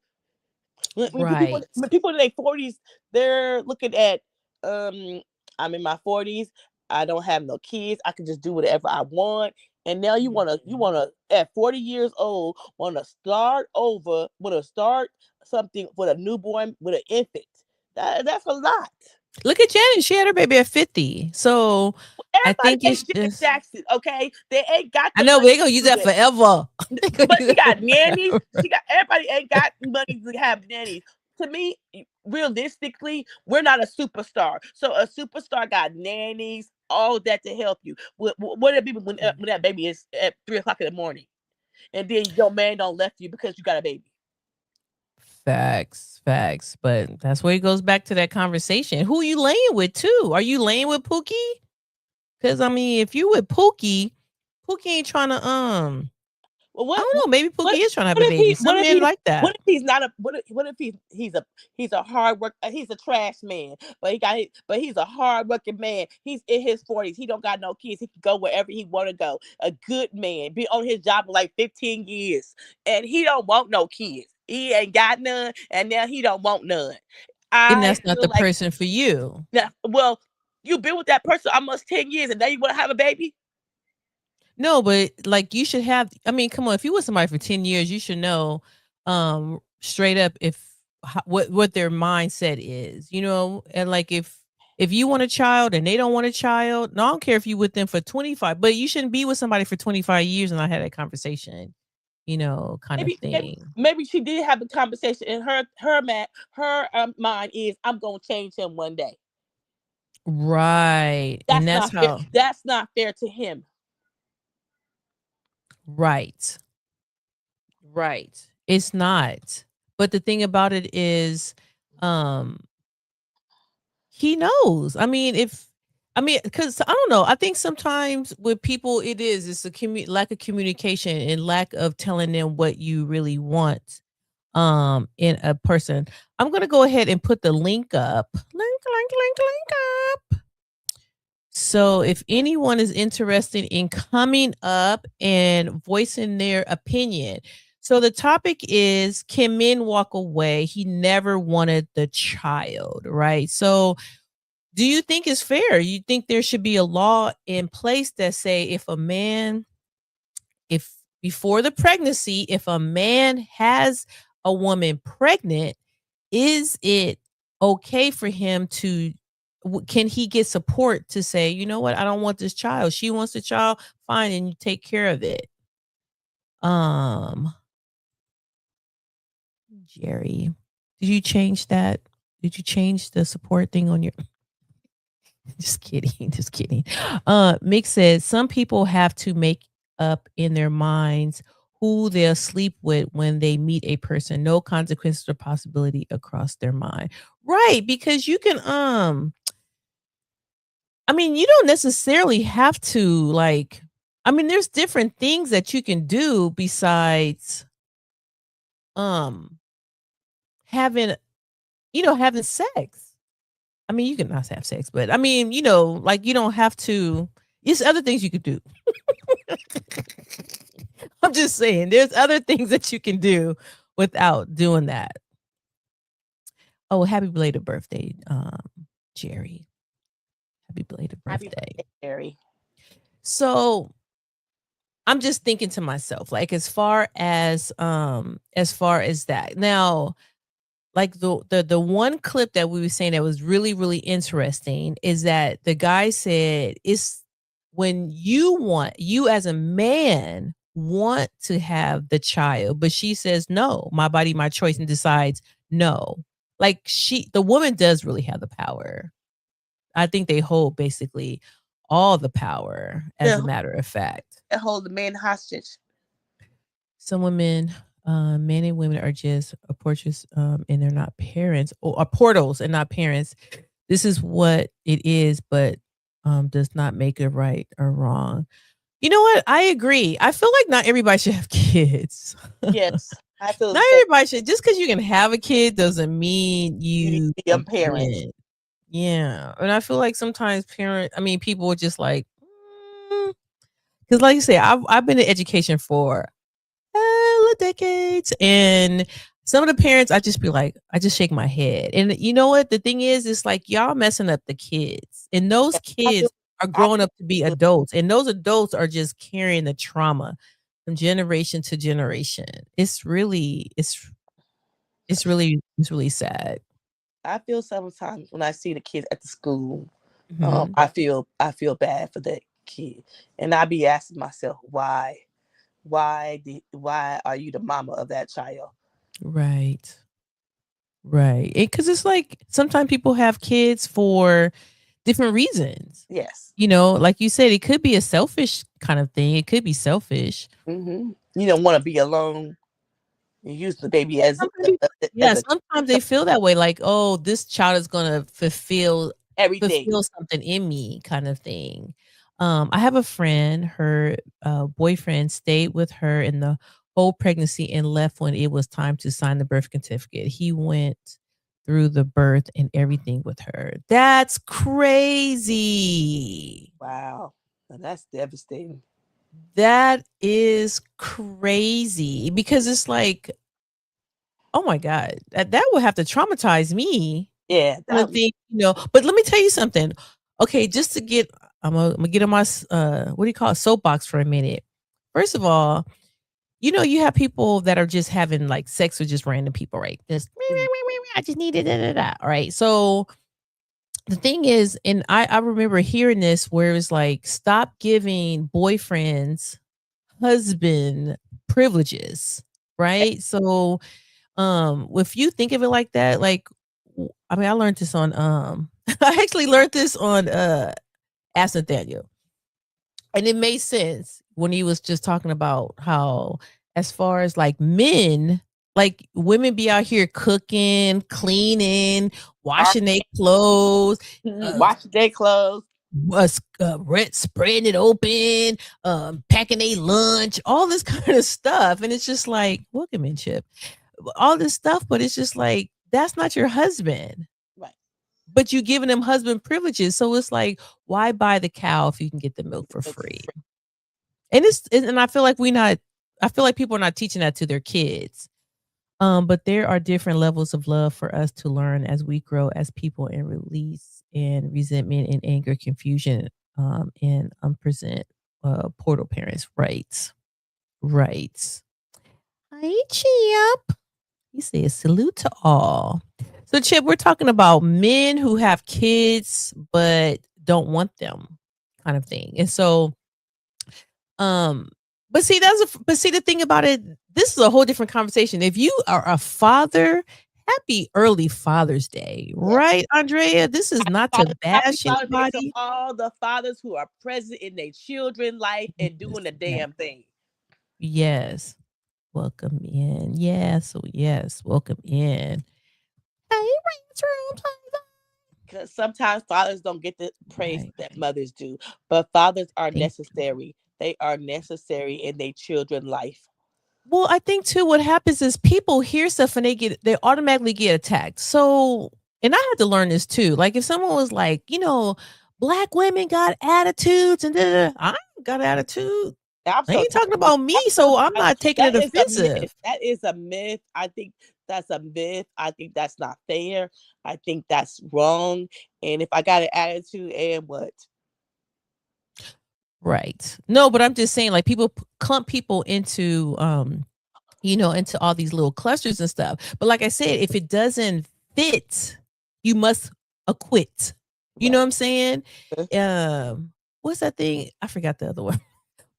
Right. When people in their 40s, they're looking at, um, I'm in my 40s. I don't have no kids. I can just do whatever I want. And now you Mhm. wanna at 40 years old wanna start over, wanna start something with a newborn with an infant. That's a lot. Look at Janet. She had her baby at 50. So I Everybody think it's ain't Janet just, Jackson, okay? They ain't got I the know, but money they're going to to use do that that. forever. They gonna But use she that got nannies. forever. Everybody ain't got money to have nannies. To me, realistically, we're not a superstar. So a superstar got nannies, all that to help you. What it be when that baby is at 3 o'clock in the morning, and then your man don't left you because you got a baby? Facts, facts. But that's where it goes back to that conversation. Who you laying with too? Are you laying with Pookie? Because I mean, if you with Pookie, Pookie ain't trying to Well, I don't know, maybe what Pookie is trying to have what a if baby. he what Some if men he like that. what if he's not a what if he's a hard work he's a trash man, but he's a hard working man. He's in his 40s. He don't got no kids. He can go wherever he want to go. A good man, be on his job for like 15 years, and he don't want no kids. He ain't got none, and now he don't want none. And I that's not feel the like person for you. well, you've been with that person almost 10 years, and now you want to have a baby. No, but like you should have I mean, come on, if you with somebody for 10 years, you should know straight up if what their mindset is, you know? And like if you want a child and they don't want a child, no, I don't care if you with them for 25, but you shouldn't be with somebody for 25 years and I had that conversation, you know, kind of thing. Maybe she did have a conversation, and her mind is, I'm gonna change him one day. Right. And That's that's not fair. how That's not fair to him. right. Right. It's not. But the thing about it is um he knows. I mean, because I don't know. I think sometimes with people, it's a lack of communication and lack of telling them what you really want in a person. I'm gonna go ahead and put the link up. Link up. So if anyone is interested in coming up and voicing their opinion. So the topic is, can men walk away? He never wanted the child, right? So do you think it's fair? You think there should be a law in place that say if before the pregnancy, if a man has a woman pregnant, is it okay for him to can he get support to say, you know what, I don't want this child. She wants the child, fine, and you take care of it. Um, Jerry, did you change that? Did you change the support thing on your just kidding, just kidding. Mick says some people have to make up in their minds who they'll sleep with when they meet a person. No consequences or possibility across their mind. Right, because you can I mean, you don't necessarily have to like I mean, there's different things that you can do besides um having having sex. I mean, you can not have sex, but I mean, like you don't have to. It's other things you could do. I'm just saying, there's other things that you can do without doing that. Oh, happy belated birthday, Jerry. Happy belated Happy birthday. birthday, Jerry. So I'm just thinking to myself, like as far as that. Now, like the one clip that we were saying that was really really interesting is that the guy said it's when you as a man want to have the child, but she says no, my body my choice, and decides no. Like the woman does really have the power. I think they hold basically all the power, as a matter of fact. They hold the man hostage. Some women, men and women are just portraits, and they're not parents, or are portals and not parents. This is what it is, but does not make it right or wrong. You know what? I agree. I feel like not everybody should have kids. Yes, I feel Not everybody should. Just because you can have a kid doesn't mean you you be a parent. can. Yeah, and I feel like sometimes people are just like, because like you say, I've been in education for decades, and some of the parents I just be like, I just shake my head. And you know what the thing is, it's like y'all messing up the kids, and those I feel, kids are I growing up to be feel, adults, and those adults are just carrying the trauma from generation to generation. It's really sad. I feel sometimes when I see the kids at the school, Mhm. I feel bad for that kid, and I be asking myself why are you the mama of that child? Right. Right. Because it's like sometimes people have kids for different reasons. Yes. Like you said, it could be a selfish kind of thing. It could be selfish. You don't want to be alone. You use the baby as Yeah, a sometimes they feel that way, like, "Oh, this child is gonna everything. fulfill something in me," kind of thing. I have a friend, her, boyfriend stayed with her in the whole pregnancy and left when it was time to sign the birth certificate. He went through the birth and everything with her. That's crazy. Wow. Now that's devastating. That is crazy because it's like, oh my god, that would have to traumatize me. Yeah, Kinda thing, but let me tell you something. Okay, just to get Imma get on my what do you call it, soapbox for a minute. First of all, you have people that are just having, like, sex with just random people, right? Just, mm, "I just need it, da, da, da," alright? So, the thing is, and I remember hearing this where it's like, "Stop giving boyfriends husband privileges," right? So, if you think of it like that, like, I mean, I learned this on, I actually learned this on, Ask Nathaniel, and it made sense when he was just talking about how, as far as, like, men, like, women be out here cooking, cleaning, ar- washing their clothes, wash their clothes. was spreading it open, packing a lunch, all this kind of stuff, and it's just like, welcome in, Chip, all this stuff, but it's just like, that's not your husband, Right. but you giving him husband privileges, so it's like, why buy the cow if you can get the milk for Look for free? free. And I feel like I feel like people are not teaching that to their kids. But there are different levels of love for us to learn as we grow as people and release and resentment and anger, confusion, and unpresent portal parents' rights. Rights. Hi, Chip. He says salute to all. So, Chip, we're talking about men who have kids but don't want them, kind of thing. And so, um, but see the thing about it, this is a whole different conversation. If you are a father, happy early Father's Day, Yes. right, Andrea? This is not to Happy bash Father's Day to anybody. all the fathers who are present in their children's life and doing the Yes, damn thing. yes. Welcome in. Yes, oh yes, welcome in. Hey, Ransom. Because sometimes fathers don't get the praise Right. that mothers do, but fathers are Thank necessary. They are necessary in their children's life. Well, I think too what happens is people hear stuff and they automatically get attacked. So, and I had to learn this too. Like if someone was like, black women got attitudes and da, da, da," I ain't got attitude. I'm I so ain't tired. talking about me, I'm so so I'm tired. not taking it That is a myth. offensive. That is a myth. I think that's a myth. I think that's not fair. I think that's wrong. And if I got an attitude, and what? Right. No, but I'm just saying like people clump people into into all these little clusters and stuff. But like I said, if it doesn't fit, you must acquit. You know Right. what I'm saying? What's that thing? I forgot the other one.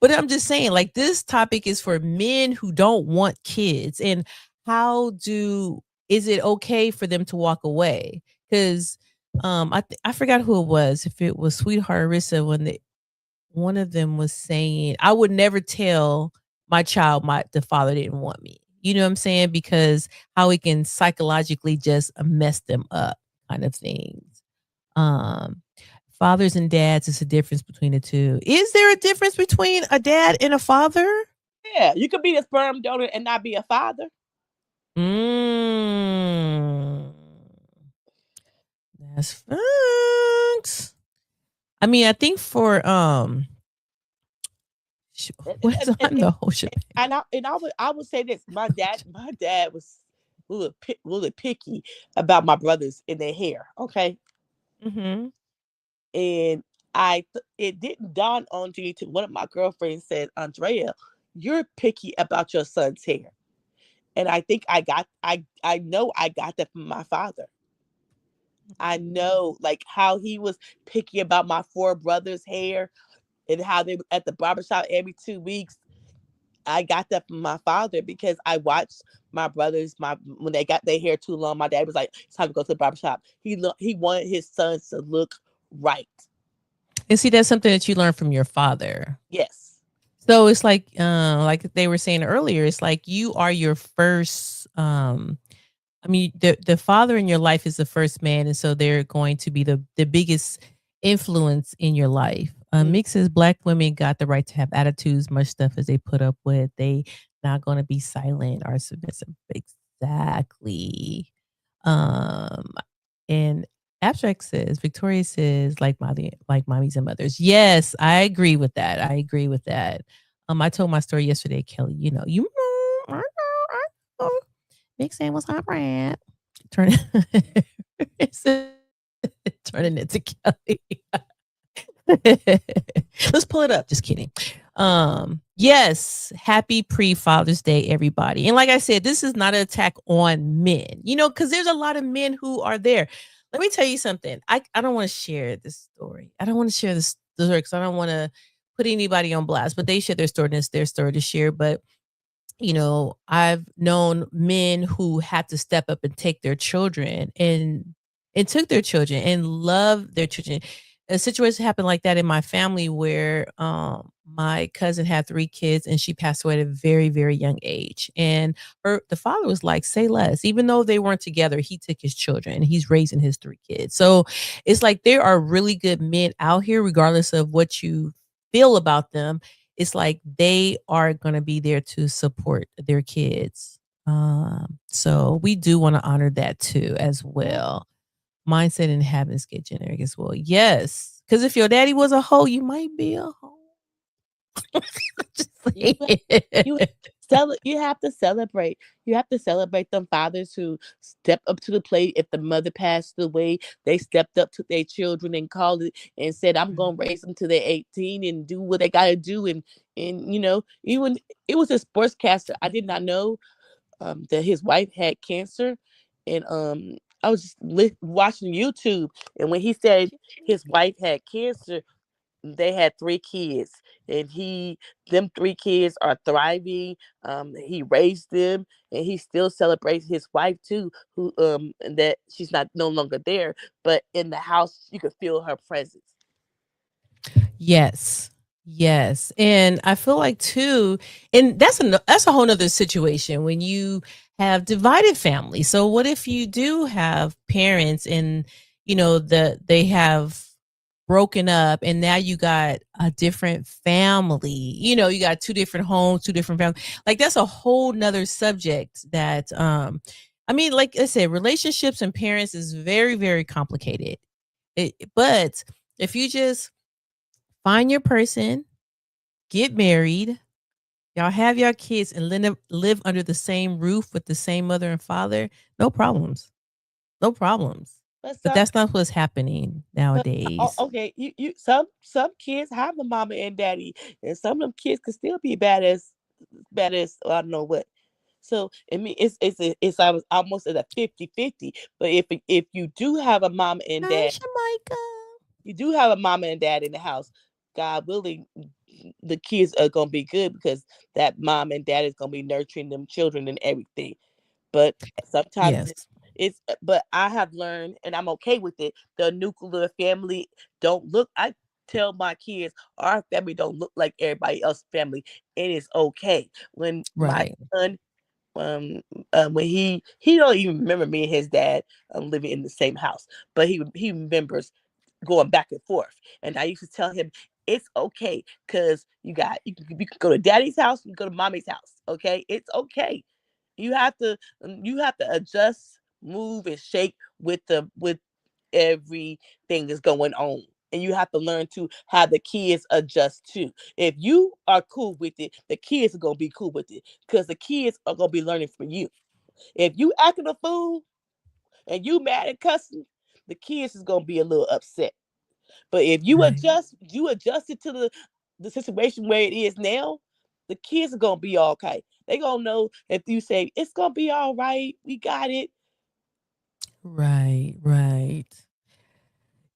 But I'm just saying, like, this topic is for men who don't want kids. And is it okay for them to walk away? Because I forgot who it was. If it was Sweetheart Arissa, one of them was saying, I would never tell my child the father didn't want me. You know what I'm saying? Because how it can psychologically just mess them up, kind of things. Um, Fathers and dads is a difference between the two. Is there a difference between a dad and a father? Yeah, you could be a sperm donor and not be a father. Mm, that's facts. I mean, I think for what is And, I'm the whole shebang. I would say this. My dad was really picky about my brothers and their hair. Okay, Mhm. and it didn't dawn on me till one of my girlfriends said, Andrea, you're picky about your son's hair. And I think I know I got that from my father. I know like how he was picky about my four brothers' hair and how they at the barbershop every 2 weeks. I got that from my father because I watched my brothers, when they got their hair too long, my dad was like, it's time to go to the barbershop. He wanted his sons to look right. And see, that's something that you learned from your father. Yes. So it's like they were saying earlier, it's like you are your first I mean, the father in your life is the first man, and so they're going to be the biggest influence in your life. Mm. Mick says black women got the right to have attitudes, much stuff as they put up with. They not going to be silent or submissive. Exactly. Um, and abstract says Victoria says like mommies and mothers. Yes, I agree with that. I agree with that. I told my story yesterday, Kelly. You know, I know. Big Sam was hot rat. Turn turning it to Kelly. Let's pull it up. Just kidding. Yes, happy pre-Father's Day, everybody. And like I said, this is not an attack on men, you know, because there's a lot of men who are there. Let me tell you something. I don't want to share this story. I don't want to share this story because I don't want to put anybody on blast, but they share their story and it's their story to share. But you know, I've known men who had to step up and take their children and took their children and love their children. A situation happened like that in my family where my cousin had 3 kids and she passed away at a very, very young age. And the father was like, say less. Even though they weren't together, he took his children and he's raising his 3 kids. So it's like there are really good men out here, regardless of what you feel about them. It's like they are going to be there to support their kids. So we do want to honor that too, as well. Mindset and habits get generic as well. Yes, because if your daddy was a hoe, you might be a hoe. Just You saying. you you have to celebrate. You have to celebrate them fathers who step up to the plate. If the mother passed away, they stepped up to their children and called it and said, "I'm gonna raise them to their 18 and do what they gotta do." And you know, even it was a sportscaster. I did not know that his wife had cancer, and I was just watching YouTube, and when he said his wife had cancer, they had 3 kids, and them 3 kids are thriving. He raised them, and he still celebrates his wife too, who and that she's not no longer there, but in the house you could feel her presence. Yes. Yes. And I feel like too, and that's a whole nother situation when you have divided families. So what if you do have parents and you know they have broken up and now you got a different family. You know, you got 2 different homes, 2 different families. Like that's a whole nother subject that I mean, like I said, relationships and parents is very, very complicated. But if you just find your person, get married, y'all have your kids, and live under the same roof with the same mother and father. No problems. No problems. But But that's not what's happening nowadays. okay, you some kids have the mama and daddy, and some of them kids could still be bad as I don't know what. So I mean, it's I was almost at a 50-50. But if you do have a mom and Hi, dad, Shamika. you do have a mama and dad in the house, God willing, the kids are gonna be good because that mom and dad is gonna be nurturing them children and everything. But sometimes Yes. but I have learned, and I'm okay with it. The nuclear family don't look. I tell my kids our family don't look like everybody else's family. It is okay. When my Right. son um when he don't even remember me and his dad living in the same house, but he remembers going back and forth. And I used to tell him it's okay because you can go to daddy's house, you can go to mommy's house. Okay, it's okay. You have to adjust, move, and shake with everything that's going on. And you have to learn to how the kids adjust too. If you are cool with it, the kids are gonna be cool with it because the kids are gonna be learning from you. If you acting a fool and you mad and cussing, the kids is gonna be a little upset. But if Right. you adjust it to the situation where it is now, the kids are gonna be okay. They gonna know if you say it's gonna be all right, we got it. Right. Right.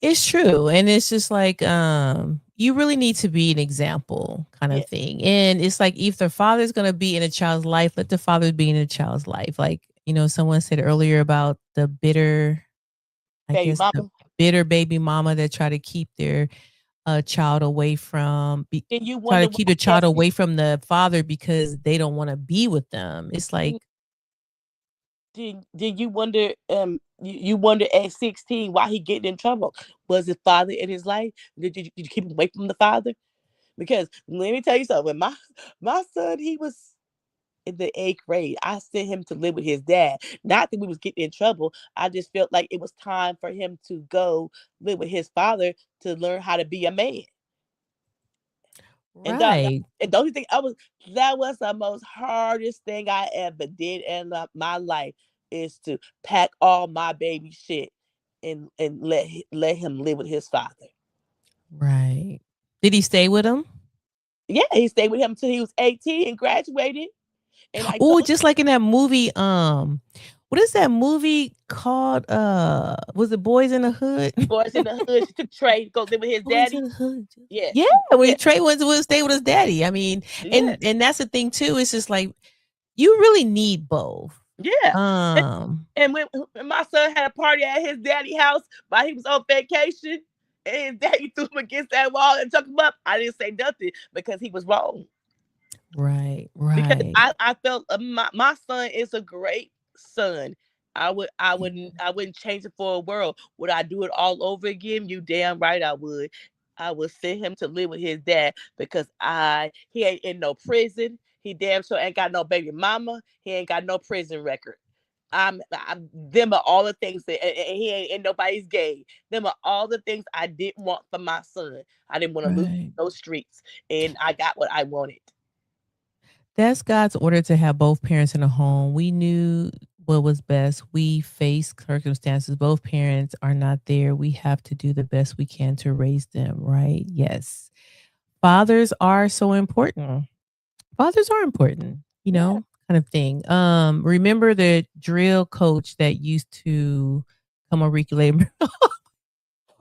It's true. And it's just like, you really need to be an example kind Yeah, of thing. And it's like if the father's gonna be in a child's life, let the father be in a child's life. Like, you know, someone said earlier about the bitter, I baby guess the mama. bitter baby mama that try to keep their a child away from Then you try wonder to keep why the child away from the father because they don't want to be with them. It's like, did you wonder you wonder at 16 why he getting in trouble? Was his father in his life? Did you keep him away from the father? Because let me tell you something. When my son, he was in the 8th grade, I sent him to live with his dad. Not that we was getting in trouble. I just felt like it was time for him to go live with his father to learn how to be a man. And right, and don't you think that was the most hardest thing I ever did in my life is to pack all my baby shit and let him live with his father. right. Did he stay with him? Yeah, he stayed with him until he was 18 and graduated. And I Oh, told just like in that movie, what is that movie called? Was it Boys in the Hood? Boys in the Hood, she took Trey to go live with his Boys daddy. in the Hood. Yeah, Yeah, yeah, when Trey went to stay with his daddy. I mean, yeah, and that's the thing too. It's just like you really need both. yeah. And, Um, and when my son had a party at his daddy house while he was on vacation, and his daddy threw him against that wall and took him up, I didn't say nothing because he was wrong. right, Because right. I felt my son is a great son. I wouldn't change it for a world. Would I do it all over again? You damn right I would. I would send him to live with his dad because he ain't in no prison. He damn sure ain't got no baby mama. He ain't got no prison record. Them are all the things that and he ain't in nobody's game. Them are all the things I didn't want for my son. I didn't want to lose Right. those streets, and I got what I wanted. That's God's order to have both parents in a home. We knew what was best. We faced circumstances. Both parents are not there. We have to do the best we can to raise them, right? Yes. Fathers are so important. Fathers are important, Yeah. kind of thing. Remember the drill coach that used to come on Ricky Lake?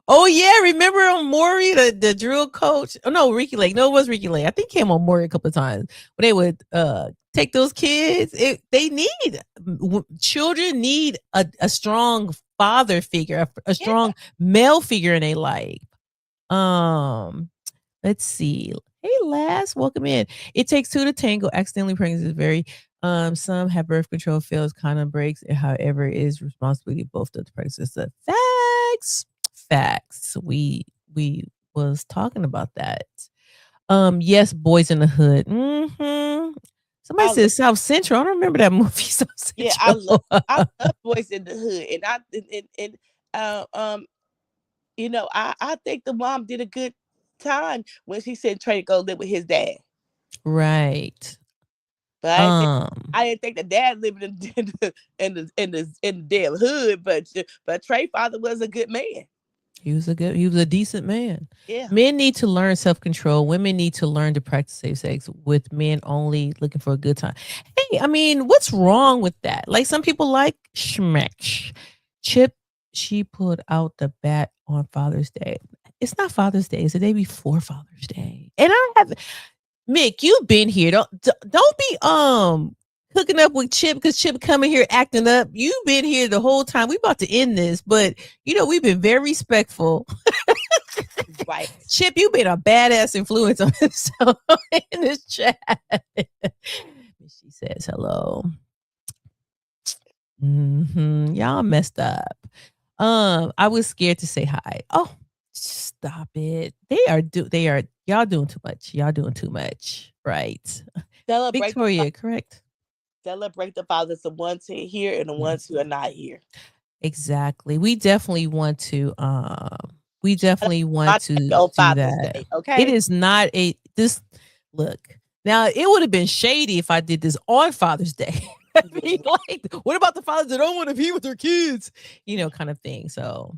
Oh yeah, remember on Maury, the drill coach? Oh no, Ricky Lake. No, it was Ricky Lake. I think he came on Maury a couple of times. But they would take those kids. They need children need a strong father figure, a Yeah. strong male figure in their life. Um, let's see. Hey, Lass, welcome in. It takes two to tango. Accidentally pregnant is very. Some have birth control fails, condom breaks. However, it is responsibility of both of the pregnancies. Facts, facts. We was talking about that. Yes, Boys in the Hood. Somebody I love, said South Central. I don't remember that movie. South yeah, Central. I love Boys in the Hood, and uh, um, I think the mom did a good time when she sent Trey to go live with his dad. Right. But Um. I didn't think the dad lived in the damn hood, but Trey father was a good man. He was a decent man. Yeah, Men need to learn self-control. Women need to learn to practice safe sex with men only looking for a good time. Hey, I mean, what's wrong with that? Like some people like schmeck. Chip, she put out the bat on Father's Day. It's not Father's Day, it's the day before Father's Day. And I don't have Mick, you've been here. Don't be hooking up with Chip because Chip coming here acting up. You've been here the whole time. We about to end this, but we've been very respectful. right. Chip, you've been a badass influence on this in this chat. She says hello. Y'all messed up. I was scared to say hi. Oh, stop it. They are y'all doing too much. Y'all doing too much. Right. Celebrate Victoria, correct? celebrate the fathers, the ones who are here and the ones who are not here. Exactly. We Shout out definitely my want nephew to on do Father's that. Day. It Okay. is not a this look. Now it would have been shady if I did this on Father's Day. Be like, what about the fathers that don't want to be with their kids? Kind of thing. So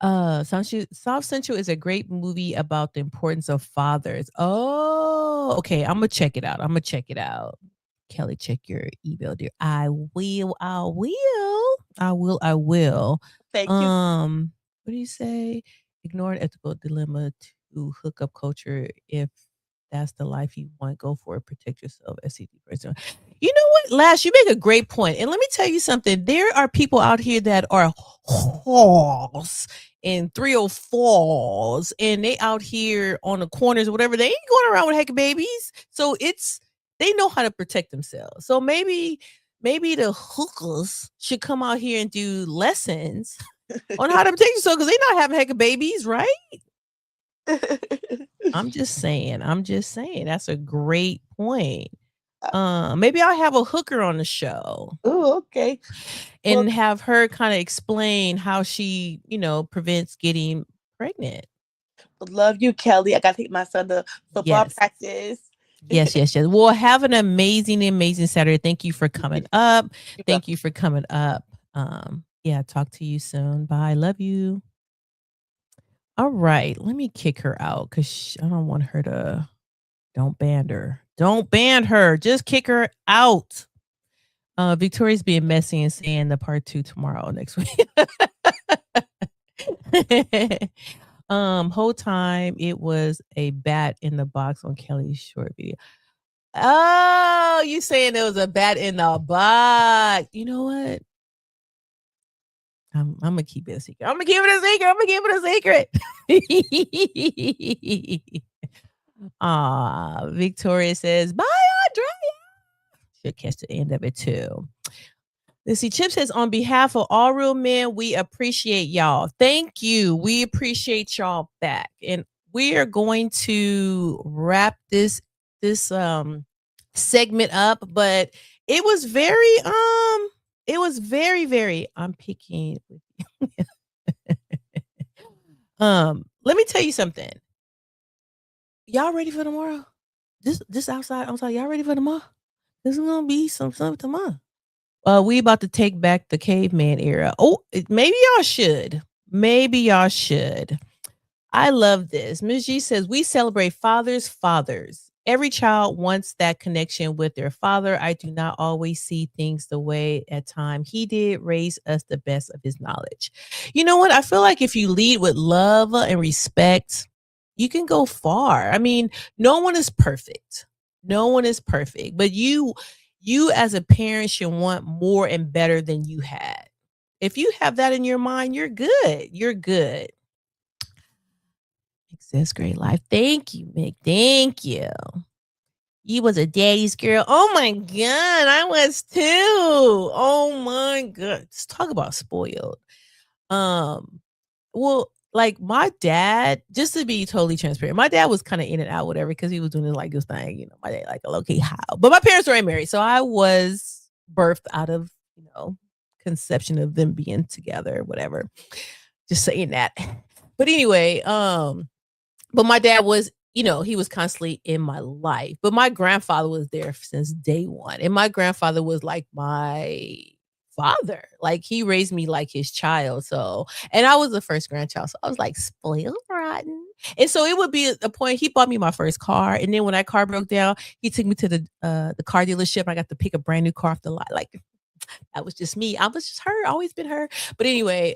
South Central is a great movie about the importance of fathers. Oh, okay. I'm gonna check it out. Kelly, check your email, dear. I will. Thank you. What do you say? Ignore an ethical dilemma to hook up culture. If that's the life you want, go for it. Protect yourself. SCD person. You know what, Lash? You make a great point. And let me tell you something. There are people out here that are whores and 304s, and they out here on the corners or whatever. They ain't going around with heck of babies. So they know how to protect themselves. So maybe the hookers should come out here and do lessons on how to protect yourself, because they're not having heck of babies, right? I'm just saying. That's a great point. Maybe I'll have a hooker on the show Oh, okay. Well, and have her kind of explain how she, prevents getting pregnant. love you, Kelly. I got to take my son to football Yes. practice. Yes. Well, have an amazing, amazing Saturday. Thank you for coming up. Thank you for coming up. Yeah, talk to you soon. Bye. Love you. All right. Let me kick her out because I don't want her to. Don't ban her. Don't ban her. Just kick her out. Victoria's being messy and saying the part 2 tomorrow next week. Whole time it was a bat in the box on Kelly's short video. Oh, you saying there was a bat in the box? You know what? I'm gonna keep it a secret. I'm gonna give it a secret. Victoria says, bye, Andrea. She'll catch the end of it too. Let's see. Chip says, on behalf of all real men, we appreciate y'all. Thank you. We appreciate y'all back. And we are going to wrap this segment up, but it was very, very, I'm picking with you. Let me tell you something. Y'all ready for tomorrow? This outside, y'all ready for tomorrow? This is gonna be some something tomorrow. We about to take back the caveman era. Oh, maybe y'all should. I love this. Ms. G says, we celebrate fathers. Every child wants that connection with their father. I do not always see things the way at time he did. Raise us the best of his knowledge. You know what? I feel like if you lead with love and respect, you can go far. I mean, no one is perfect. But you as a parent should want more and better than you had. If you have that in your mind, you're good. Success, great life. Thank you, Mick. Thank you. You was a daddy's girl. Oh my God, I was too. Oh my God. Let's talk about spoiled. Well, like my dad, just to be totally transparent, my dad was kind of in and out, whatever, because he was doing this thing, my dad like a low-key how. But my parents were married, so I was birthed out of, conception of them being together, whatever. Just saying that. But anyway, but my dad was, he was constantly in my life. But my grandfather was there since day one. And my grandfather was like my father. Like he raised me like his child. So, and I was the first grandchild. So I was like spoiled rotten. And so it would be a point, he bought me my first car. And then when that car broke down, he took me to the car dealership. I got to pick a brand new car off the lot. Like that was just me. I was just her, always been her. But anyway,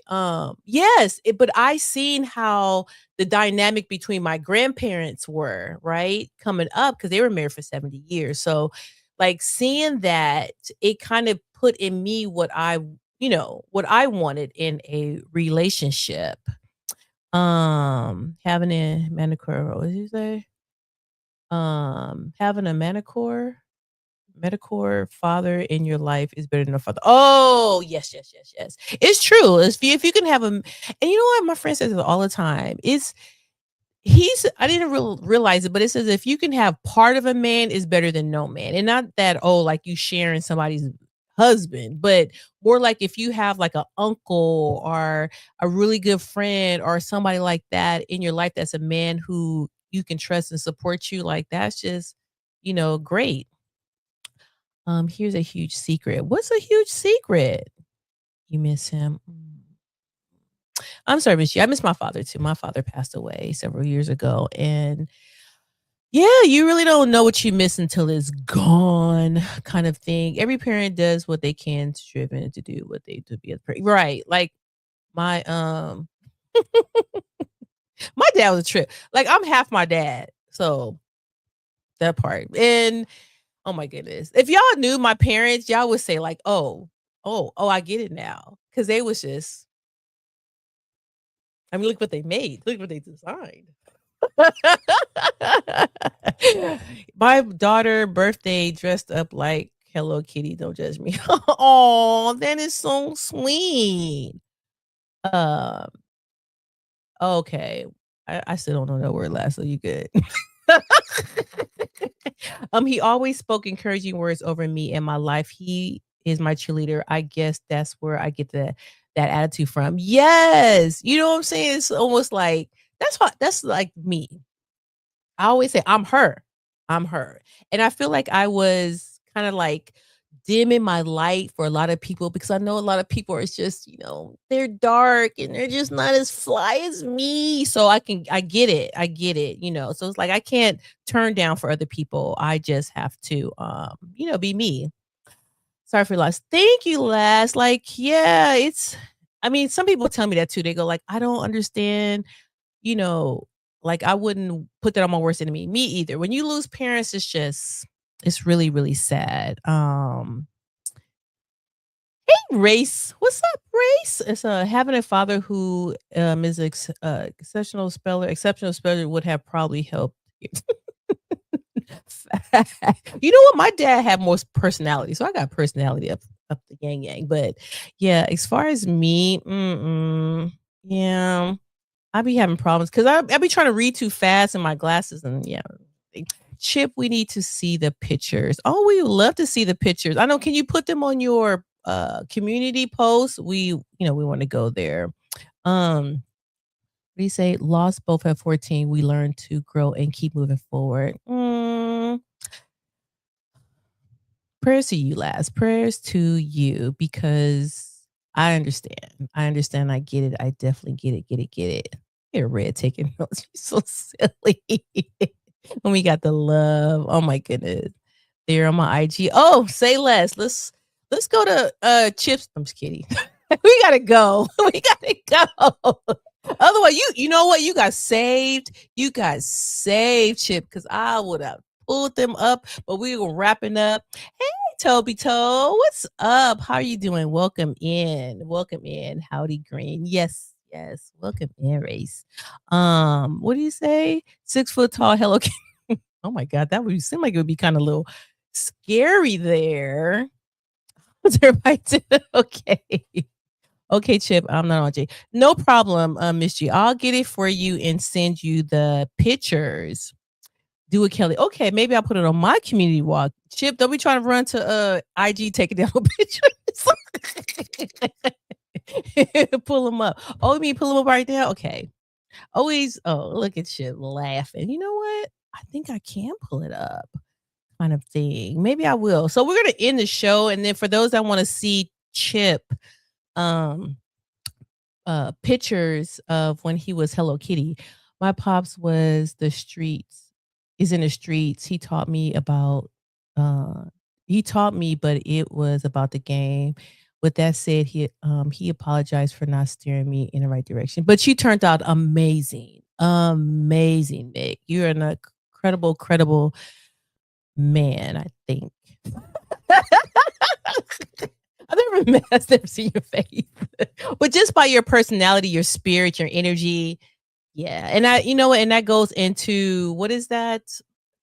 yes, but I seen how the dynamic between my grandparents were, right? Coming up, because they were married for 70 years. So like seeing that, it kind of put in me what I wanted in a relationship. Having a manicure, what did you say? Having a manicure father in your life is better than a father. Oh, yes. It's true. If you can have and you know what? My friend says it all the time. I didn't realize it, but it says if you can have part of a man is better than no man. And not that, like you sharing somebody's husband, but more like if you have like an uncle or a really good friend or somebody like that in your life that's a man who you can trust and support you, like that's just, great. Here's a huge secret. What's a huge secret? You miss him. I'm sorry, Miss you. I miss my father too. My father passed away several years ago. And yeah, you really don't know what you miss until it's gone, kind of thing. Every parent does what they can, striven to do what they do be a parent. Right. Like my my dad was a trip. Like I'm half my dad. So that part. And oh my goodness. If y'all knew my parents, y'all would say like, oh, I get it now. Cause they was just I mean, look what they made. Look what they designed. My daughter birthday dressed up like Hello Kitty. Don't judge me. Oh, that is so sweet. Um, okay. I still don't know that word last, so you good. He always spoke encouraging words over me in my life. He is my cheerleader. I guess that's where I get that attitude from. Yes. You know what I'm saying? It's almost like that's like me. I always say, "I'm her. I'm her." And I feel like I was kinda, like, dimming my light for a lot of people because I know a lot of people are just, they're dark and they're just not as fly as me. So I get it. I get it, So it's like I can't turn down for other people. I just have to, be me. Sorry for loss. Thank you, Les. Like, yeah, I mean, some people tell me that too. They go like, "I don't understand you know, like I wouldn't put that on my worst enemy. Me either. When you lose parents, it's really, really sad. Hey Race. What's up, Race? It's having a father who is exceptional speller would have probably helped. You know what? My dad had more personality, so I got personality up the yang yang. But yeah, as far as me, yeah. I be having problems because I be trying to read too fast in my glasses and yeah. Chip, we need to see the pictures. Oh, we would love to see the pictures. I know. Can you put them on your community post? We want to go there. We say lost both at 14. We learn to grow and keep moving forward. Prayers to you, last prayers to you because I understand. I understand. I get it. I definitely get it. Get it. Get it. You're red taking notes. You're so silly. When we got the love. Oh my goodness. There on my IG. Oh, say less. Let's go to Chips. I'm just kidding. We gotta go. We gotta go. Otherwise, you know what? You got saved. You got saved, Chip, because I would have pulled them up, but we were wrapping up. Hey, Toby Toe, what's up? How are you doing? Welcome in. Welcome in. Howdy Green. Yes, yes. Welcome in, Race. What do you say? 6 foot tall, hello. Oh my God, that would seem like it would be kind of a little scary there. What's everybody doing? Okay. Okay, Chip, I'm not on J. No problem, Miss G. I'll get it for you and send you the pictures. Do it, Kelly. Okay, maybe I'll put it on my community walk. Chip, don't be trying to run to IG taking down pictures. Pull them up. Oh, you mean pull them up right now? Okay. Always, look at Chip laughing. You know what? I think I can pull it up. Kind of thing. Maybe I will. So we're gonna end the show. And then for those that want to see Chip, um pictures of when he was Hello Kitty. My pops was is in the streets. He taught me, but it was about the game. With that said, he apologized for not steering me in the right direction. But you turned out amazing. Amazing, Nick. You're an incredible, credible man, I think. I've never seen your face. But just by your personality, your spirit, your energy. Yeah. And and that goes into what is that?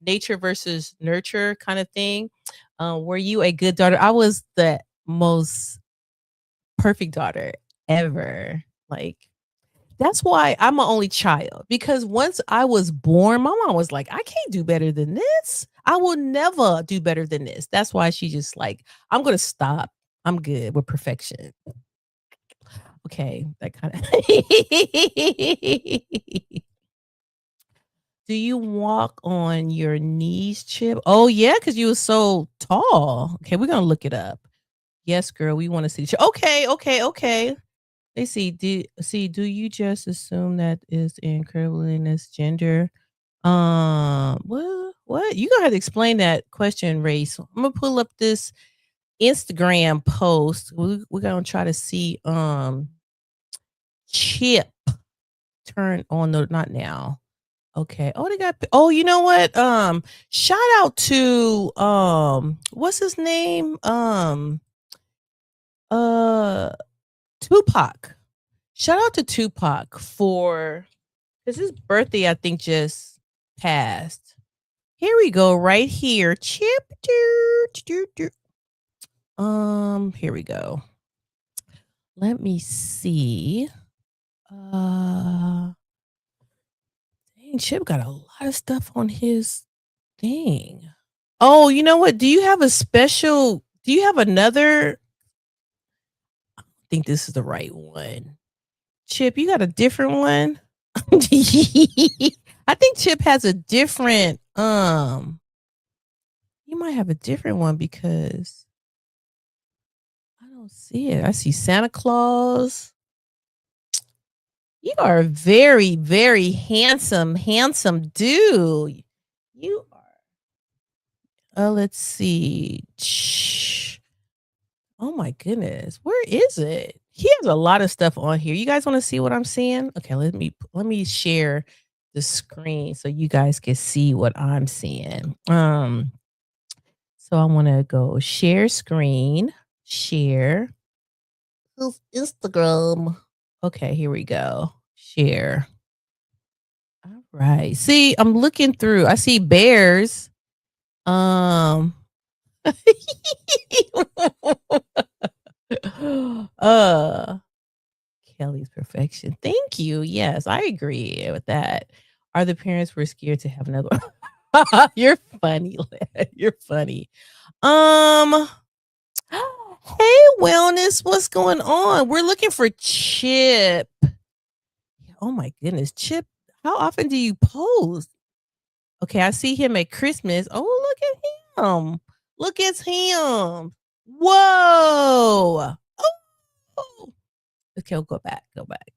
Nature versus nurture kind of thing. Were you a good daughter? I was the most perfect daughter ever. Like, that's why I'm an only child because once I was born, my mom was like, I can't do better than this. I will never do better than this. That's why she just like, I'm going to stop. I'm good with perfection. Okay, that kind of. Do you walk on your knees, Chip? Oh yeah, because you were so tall. Okay, we're gonna look it up. Yes, girl, we want to see. Okay, okay, okay. They see. Do you just assume that is incredible in this gender? What? You gonna have to explain that question, Race. I'm gonna pull up this Instagram post. We're gonna try to see Chip turn on the not now. Okay. Oh, they got you know what? Shout out to what's his name? Uh Tupac. Shout out to Tupac for because his birthday, I think, just passed. Here we go, right here. Chip. Here we go. Let me see. Dang, Chip got a lot of stuff on his thing. Oh, you know what? Do you have another? I think this is the right one. Chip, you got a different one? I think Chip has a different you might have a different one because I don't see it. I see Santa Claus. You are a very, very handsome dude. You are. Let's see. Oh my goodness. Where is it? He has a lot of stuff on here. You guys want to see what I'm seeing? Okay, let me share the screen so you guys can see what I'm seeing. So I want to go share screen, share Instagram. Okay, here we go. Share. All right. See, I'm looking through. I see bears. uh Kelly's perfection. Thank you. Yes, I agree with that. Are the parents were scared to have another You're funny. You're funny. Um Hey wellness, what's going on? We're looking for Chip. Oh my goodness, Chip, how often do you post? Okay, I see him at Christmas. Oh, look at him. Look at him. Whoa. Oh. Okay, we'll go back. Go back.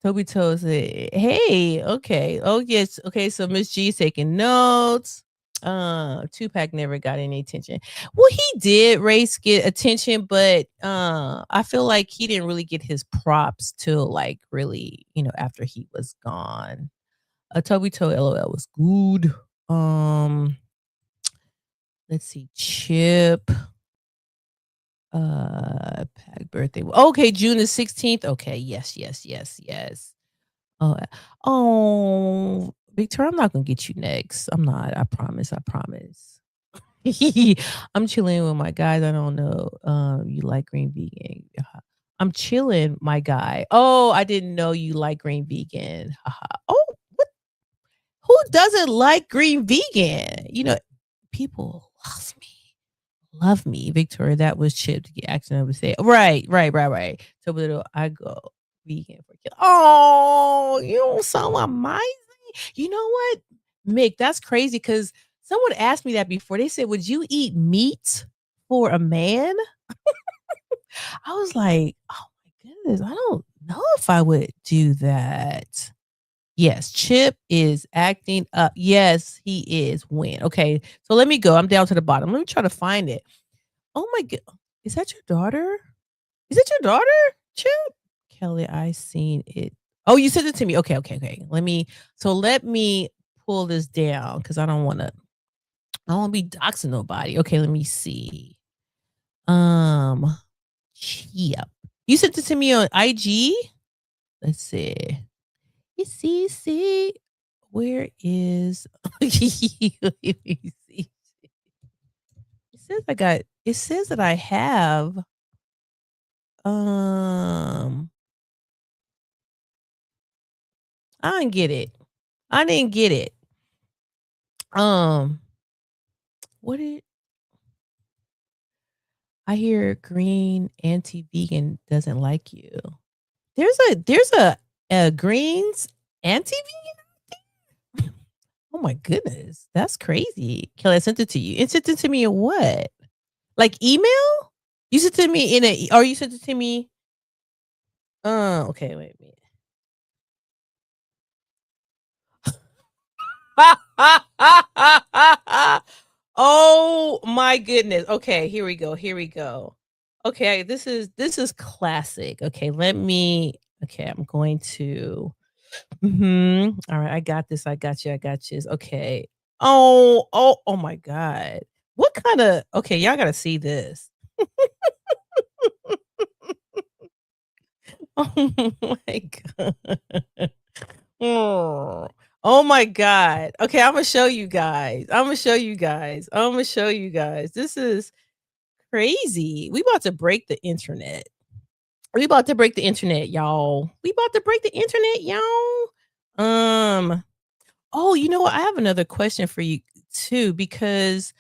Toby Toe said, hey, okay. Oh, yes. Okay, so Miss G's taking notes. Tupac never got any attention. Well, he did race get attention, but I feel like he didn't really get his props till like really, after he was gone. Toby Toe LOL was good. Let's see, Chip. Pack birthday. Okay, June the 16th. Okay, yes. Oh, Victor, I'm not gonna get you next. I'm not. I promise. I'm chilling with my guys. I don't know. You like green vegan? I'm chilling, my guy. Oh, I didn't know you like green vegan. Oh, what? Who doesn't like green vegan? People love me, Victoria. That was Chip to get accidentally say. Right. So little, I go vegan for kill. Oh, you don't sound amazing. You know what, Mick? That's crazy because someone asked me that before. They said, "Would you eat meat for a man?" I was like, "Oh my goodness, I don't know if I would do that." Yes, Chip is acting up. Yes, he is. When? Okay, so let me go. I'm down to the bottom. Let me try to find it. Oh my god. Is that your daughter? Is it your daughter, Chip? Kelly, I seen it. Oh, you sent it to me. Okay. Let me pull this down because I don't want to be doxing nobody. Okay, let me see. Chip. You sent it to me on IG? Let's see. You see. Where is let me see. It says that I have I didn't get it. What did I hear green anti-vegan doesn't like you. There's a greens anti-vegan? Oh my goodness. That's crazy. Kelly, I sent it to you. It sent it to me in what? Like email? You sent it to me or you sent it to me? Okay, wait a minute. Oh my goodness. Okay, here we go. Okay, this is classic. Okay, I'm going to All right, I got this. I got you. Okay. Oh my god. What kind of Okay, y'all got to see this. Oh my god. Oh. Oh my god. Okay, I'm gonna show you guys. I'm gonna show you guys. I'm gonna show you guys. This is crazy. We about to break the internet. We about to break the internet, y'all. We about to break the internet, y'all. Oh, you know what? I have another question for you too, because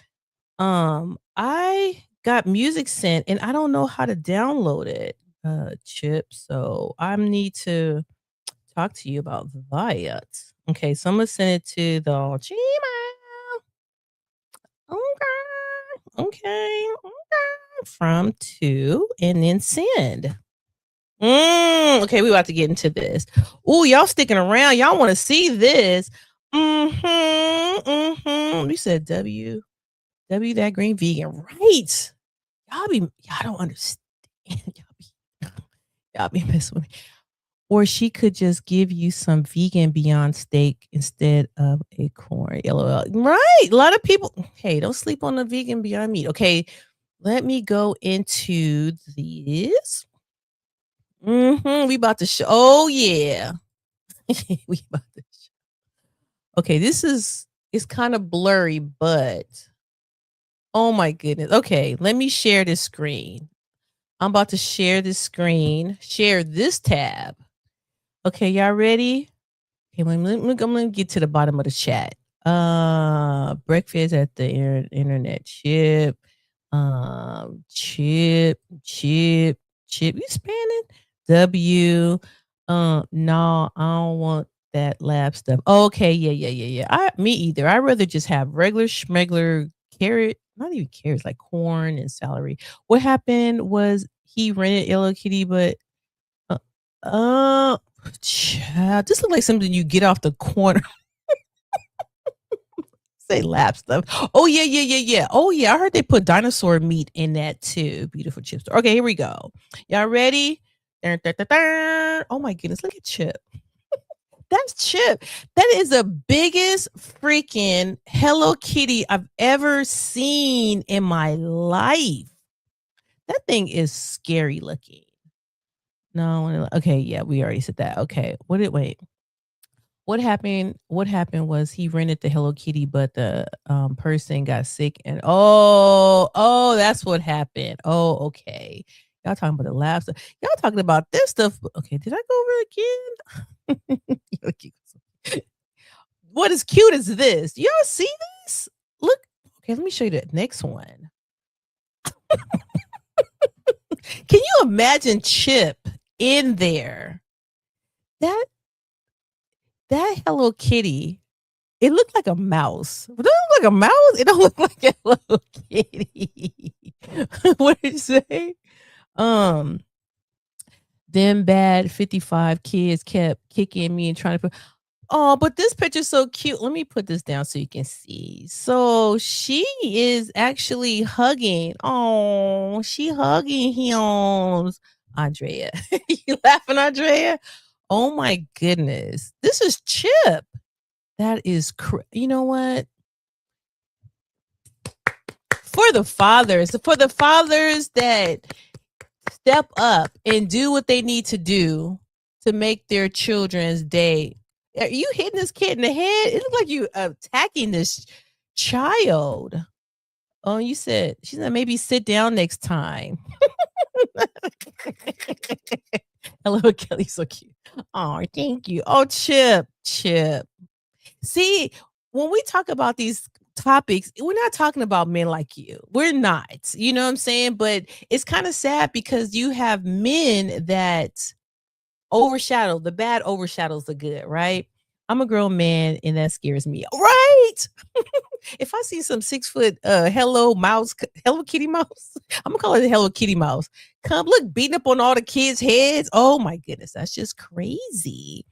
I got music sent and I don't know how to download it, Chip. So I need to talk to you about that. Okay, so I'm gonna send it to the Gmail. Okay, okay, okay. From to and then send. Okay, we about to get into this. Ooh, y'all sticking around. Y'all want to see this. You said W that green vegan. Right. Y'all don't understand. Y'all be messing with me. Or she could just give you some vegan Beyond Steak instead of a corn. LOL. Right. A lot of people. Hey, don't sleep on the vegan Beyond Meat. Okay. Let me go into this. We about to show. Oh yeah. we about to show. Okay, this is it's kind of blurry, but oh my goodness. Okay, let me share this screen. I'm about to share this screen. Share this tab. Okay, y'all ready? Okay, I'm gonna get to the bottom of the chat. Breakfast at the internet. Chip. Chip. You spanning? W. No, I don't want that lab stuff. Okay, yeah. Me either. I'd rather just have regular schmegler carrot, not even carrots, like corn and celery. What happened was he rented Hello Kitty, but uh, uh child, this looks like something you get off the corner. Say lab stuff. Oh yeah. Oh yeah, I heard they put dinosaur meat in that too. Beautiful chips. Okay, here we go. Y'all ready? Dun, dun, dun, dun. Oh my goodness, look at Chip. That's Chip. That is the biggest freaking Hello Kitty I've ever seen in my life. That thing is scary looking. No, okay, yeah, we already said that. Okay, wait. What happened was he rented the Hello Kitty, but the person got sick and that's what happened. Oh, okay. Y'all talking about the lab stuff. Y'all talking about this stuff. Okay, did I go over again? What is cute is this? Y'all see this? Look. Okay, let me show you the next one. Can you imagine Chip in there? That Hello Kitty, it looked like a mouse. It doesn't look like a mouse. It don't look like a Hello Kitty. What did you say? Um, them bad 55 kids kept kicking me and trying to put. Oh, but this picture's so cute. Let me put this down so you can see. So she is actually hugging. Oh, she hugging him. Andrea. You laughing, Andrea? Oh my goodness. This is Chip. That is you know what? For the fathers that step up and do what they need to do to make their children's day. Are you hitting this kid in the head? It looks like you attacking this child. Oh, you said she said maybe sit down next time. Hello, Kelly, so cute. Oh, thank you. Oh, Chip. See, when we talk about these topics, we're not talking about men like you. We're not. You know what I'm saying? But it's kind of sad because you have men that overshadow the bad overshadows the good, right? I'm a grown man and that scares me. Right. If I see some 6 foot Hello Kitty mouse, I'm gonna call it a Hello Kitty mouse. Come look, beating up on all the kids' heads. Oh my goodness, that's just crazy.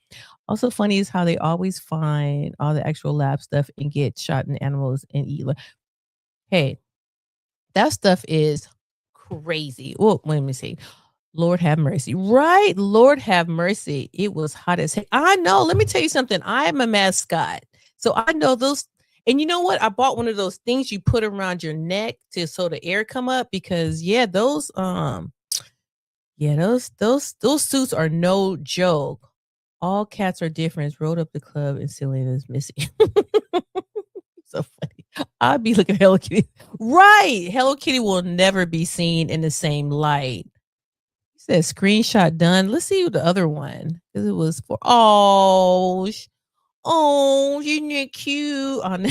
Also funny is how they always find all the actual lab stuff and get shot in animals and eat. Hey, that stuff is crazy. Oh, let me see. Lord have mercy. Right. Lord have mercy. It was hot as heck. I know. Let me tell you something. I am a mascot. So I know those. And you know what? I bought one of those things you put around your neck to so the air come up because yeah, those Yeah, those suits are no joke. All cats are different. Rolled up the club and Selena's missing. So funny. I'd be looking at Hello Kitty. Right. Hello Kitty will never be seen in the same light. You said screenshot done. Let's see the other one. Because it was for oh, isn't it cute? Oh, no.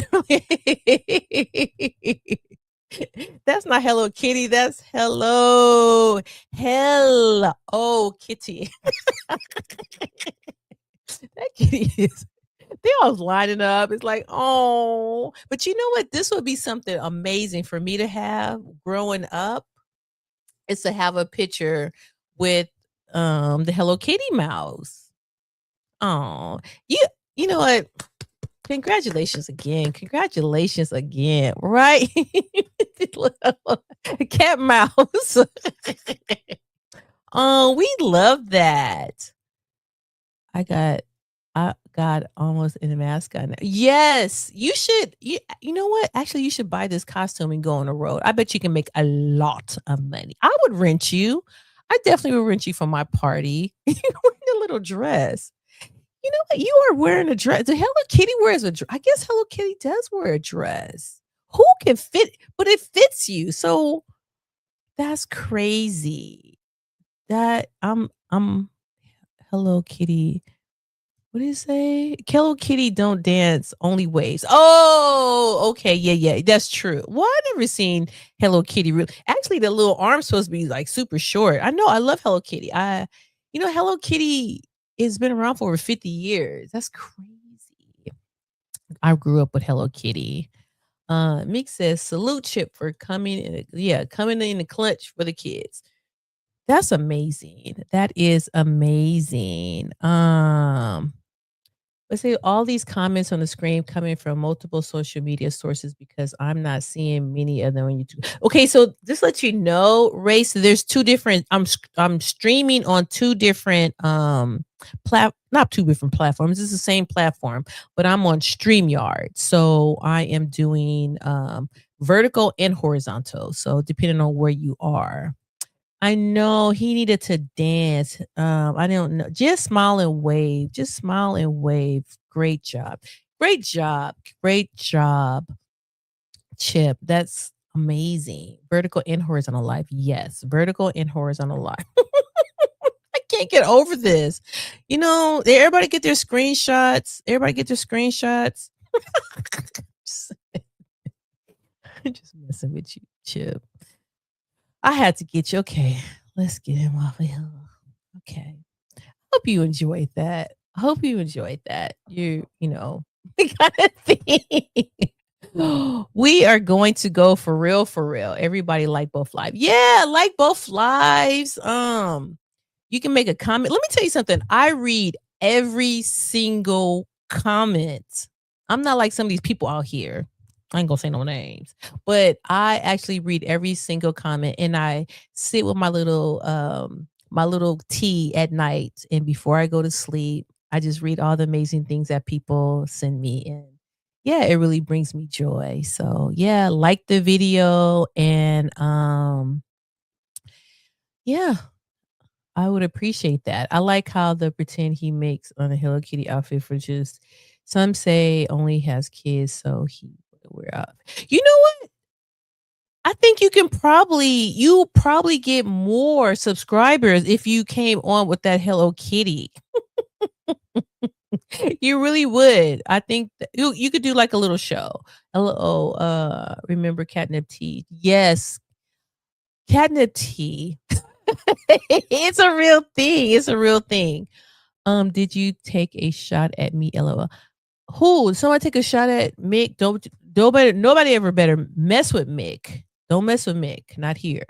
That's not Hello Kitty. That's Hello Kitty. That kitty is they all lining up. It's like, oh, but you know what? This would be something amazing for me to have growing up. Is to have a picture with the Hello Kitty mouse. Oh, you know what? Congratulations again. Congratulations again. Right? Cat mouse. Oh, we love that. I got almost in a mascot now. Yes, you should. You know what? Actually, you should buy this costume and go on the road. I bet you can make a lot of money. I would rent you. I definitely would rent you for my party. You're wearing a little dress. You know what? You are wearing a dress. The Hello Kitty wears a dress. I guess Hello Kitty does wear a dress. Who can fit? But it fits you. So that's crazy. That I'm Hello Kitty. What do you say? Hello Kitty don't dance, only waves. Oh, okay. Yeah. That's true. Well, I never seen Hello Kitty. Actually, the little arm's supposed to be like super short. I know. I love Hello Kitty. Hello Kitty has been around for over 50 years. That's crazy. I grew up with Hello Kitty. Meek says, salute Chip for coming coming in the clutch for the kids. That's amazing. That is amazing. Let's say all these comments on the screen coming from multiple social media sources because I'm not seeing many of them on YouTube. Okay, so just let you know, Race, there's two different. I'm streaming on two different not two different platforms. It's the same platform, but I'm on StreamYard. So I am doing vertical and horizontal. So depending on where you are. I know he needed to dance. I don't know. Just smile and wave. Just smile and wave. Great job. Great job. Great job, Chip. That's amazing. Vertical and horizontal life. Yes. Vertical and horizontal life. I can't get over this. Everybody get their screenshots. Everybody get their screenshots. Just messing with you, Chip. I had to get you. Okay, let's get him off of here. Okay. Hope you enjoyed that. Hope you enjoyed that. Kind of thing. We are going to go for real, for real. Everybody like both lives. Yeah, like both lives. You can make a comment. Let me tell you something. I read every single comment. I'm not like some of these people out here. I ain't gonna say no names, but I actually read every single comment and I sit with my little tea at night, and before I go to sleep, I just read all the amazing things that people send me, and yeah, it really brings me joy. So yeah, like the video, and yeah, I would appreciate that. I like how the pretend he makes on a Hello Kitty outfit for just some say only has kids, so he would wear out. You know what? I think you probably get more subscribers if you came on with that Hello Kitty. You really would. I think you could do like a little show. Hello, remember catnip tea? Yes, catnip tea. It's a real thing. It's a real thing. Did you take a shot at me? LOL. Who? Someone take a shot at Mick? Don't nobody ever better mess with Mick. Don't mess with Mick. Not here.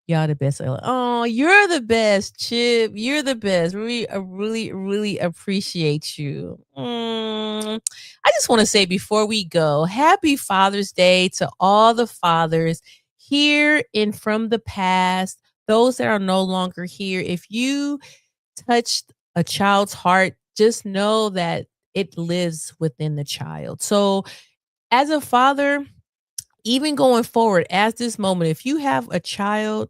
Y'all the best. Oh, you're the best, Chip. You're the best. We really, really appreciate you. I just want to say before we go, happy Father's Day to all the fathers here and from the past, those that are no longer here. If you touched a child's heart, just know that it lives within the child. So, as a father, even going forward, as this moment, if you have a child,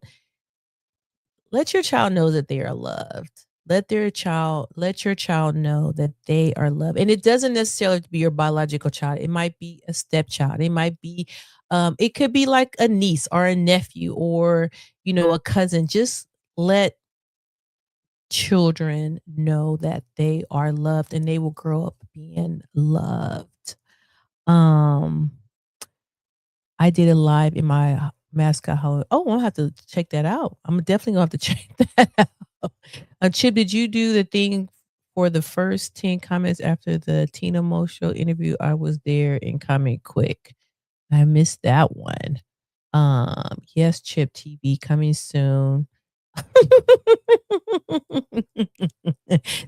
let your child know that they are loved. Let your child know that they are loved. And it doesn't necessarily have to be your biological child. It might be a stepchild. It might be it could be like a niece or a nephew or, a cousin. Just let children know that they are loved and they will grow up being loved. Um I did it live in my mascot Halloween. Oh, I'm gonna have to check that out. I'm definitely gonna have to check that out. Chip, did you do the thing for the first 10 comments after the Tina Mo show interview? I was there and comment quick. I missed that one. Yes, Chip TV coming soon.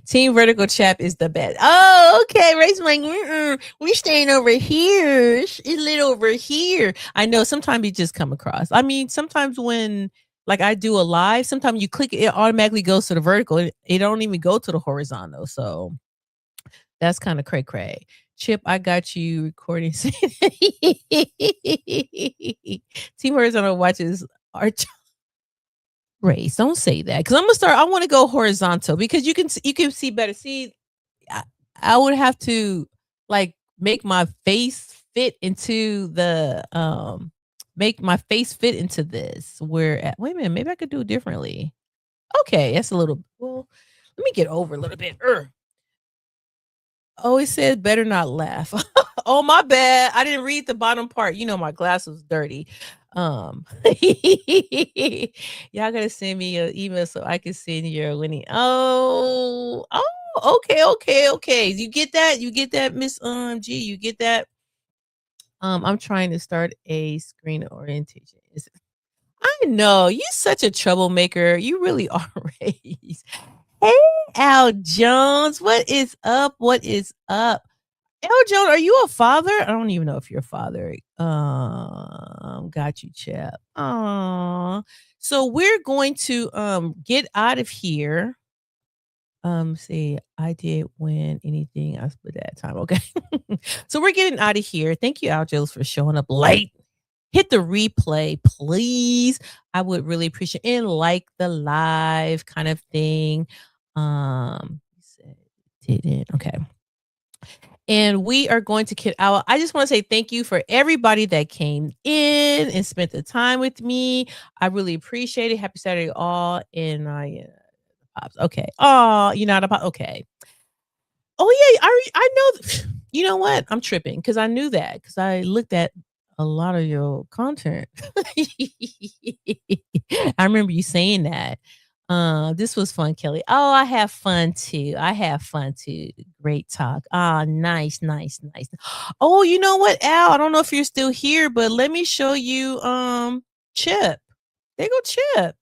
Team Vertical Chap is the best. Oh, okay. Ray's like, we're staying over here. It's a little over here. I know sometimes you just come across. I mean, sometimes when like I do a live, sometimes you click it automatically goes to the vertical. It don't even go to the horizontal. So that's kind of cray cray. Chip, I got you recording. Team Horizontal watches our race. Don't say that because I'm gonna start. I want to go horizontal because you can see better. See, I would have to like make my face fit into the make my face fit into this. Where wait a minute, maybe I could do it differently. Okay, that's a little. Well, let me get over a little bit. Oh, it said better not laugh. Oh, my bad. I didn't read the bottom part. My glass was dirty. Y'all gotta send me an email so I can send your winning. Okay. You get that? You get that, Miss G? You get that? I'm trying to start a screen orientation. I know you such a troublemaker. You really are, Race. Hey, Al Jones, what is up? What is up? Al Jones, are you a father? I don't even know if you're a father. Got you, Chip. So we're going to get out of here. See, I did win anything I split that time. Okay. So we're getting out of here. Thank you, Al Jones, for showing up late. Hit the replay, please. I would really appreciate it. And like the live kind of thing. You said didn't. Okay. And we are going to get out. I just want to say thank you for everybody that came in and spent the time with me. I really appreciate it. Happy Saturday, all. And pops. Okay. Oh, you're not a pop. Okay. Oh yeah, I know. You know what? I'm tripping because I knew that because I looked at a lot of your content. I remember you saying that. This was fun, Kelly. Oh, I have fun too. Great talk. Ah, nice. Oh, you know what, Al? I don't know if you're still here, but let me show you Chip. There go Chip.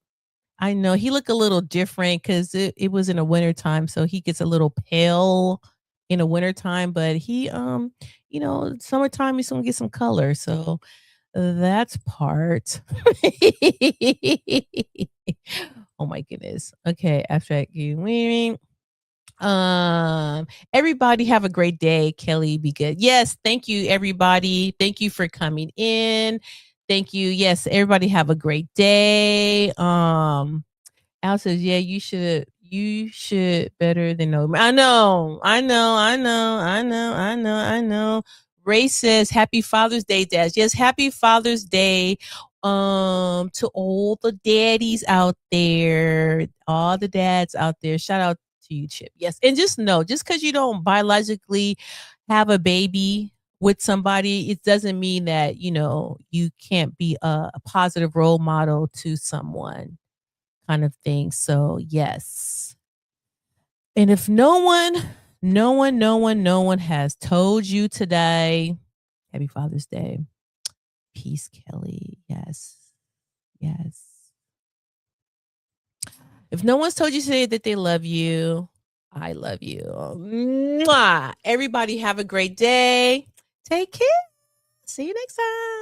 I know he looked a little different because it was in the winter time, so he gets a little pale in the winter time, but he summertime he's gonna get some color. So that's part. Oh my goodness. Okay, abstract you winning. Everybody have a great day. Kelly, be good. Yes, thank you, everybody. Thank you for coming in. Thank you. Yes, everybody have a great day. Al says, yeah, you should better than know. I know. Ray says, happy Father's Day, Dad. Yes, happy Father's Day to all the daddies out there, all the dads out there. Shout out to you, Chip. Yes. And just know, just because you don't biologically have a baby with somebody, it doesn't mean that, you can't be a positive role model to someone kind of thing. So yes. And if no one has told you today, happy Father's Day. Peace, Kelly. Yes. If no one's told you today that they love you, I love you. Mwah. Everybody have a great day. Take care. See you next time.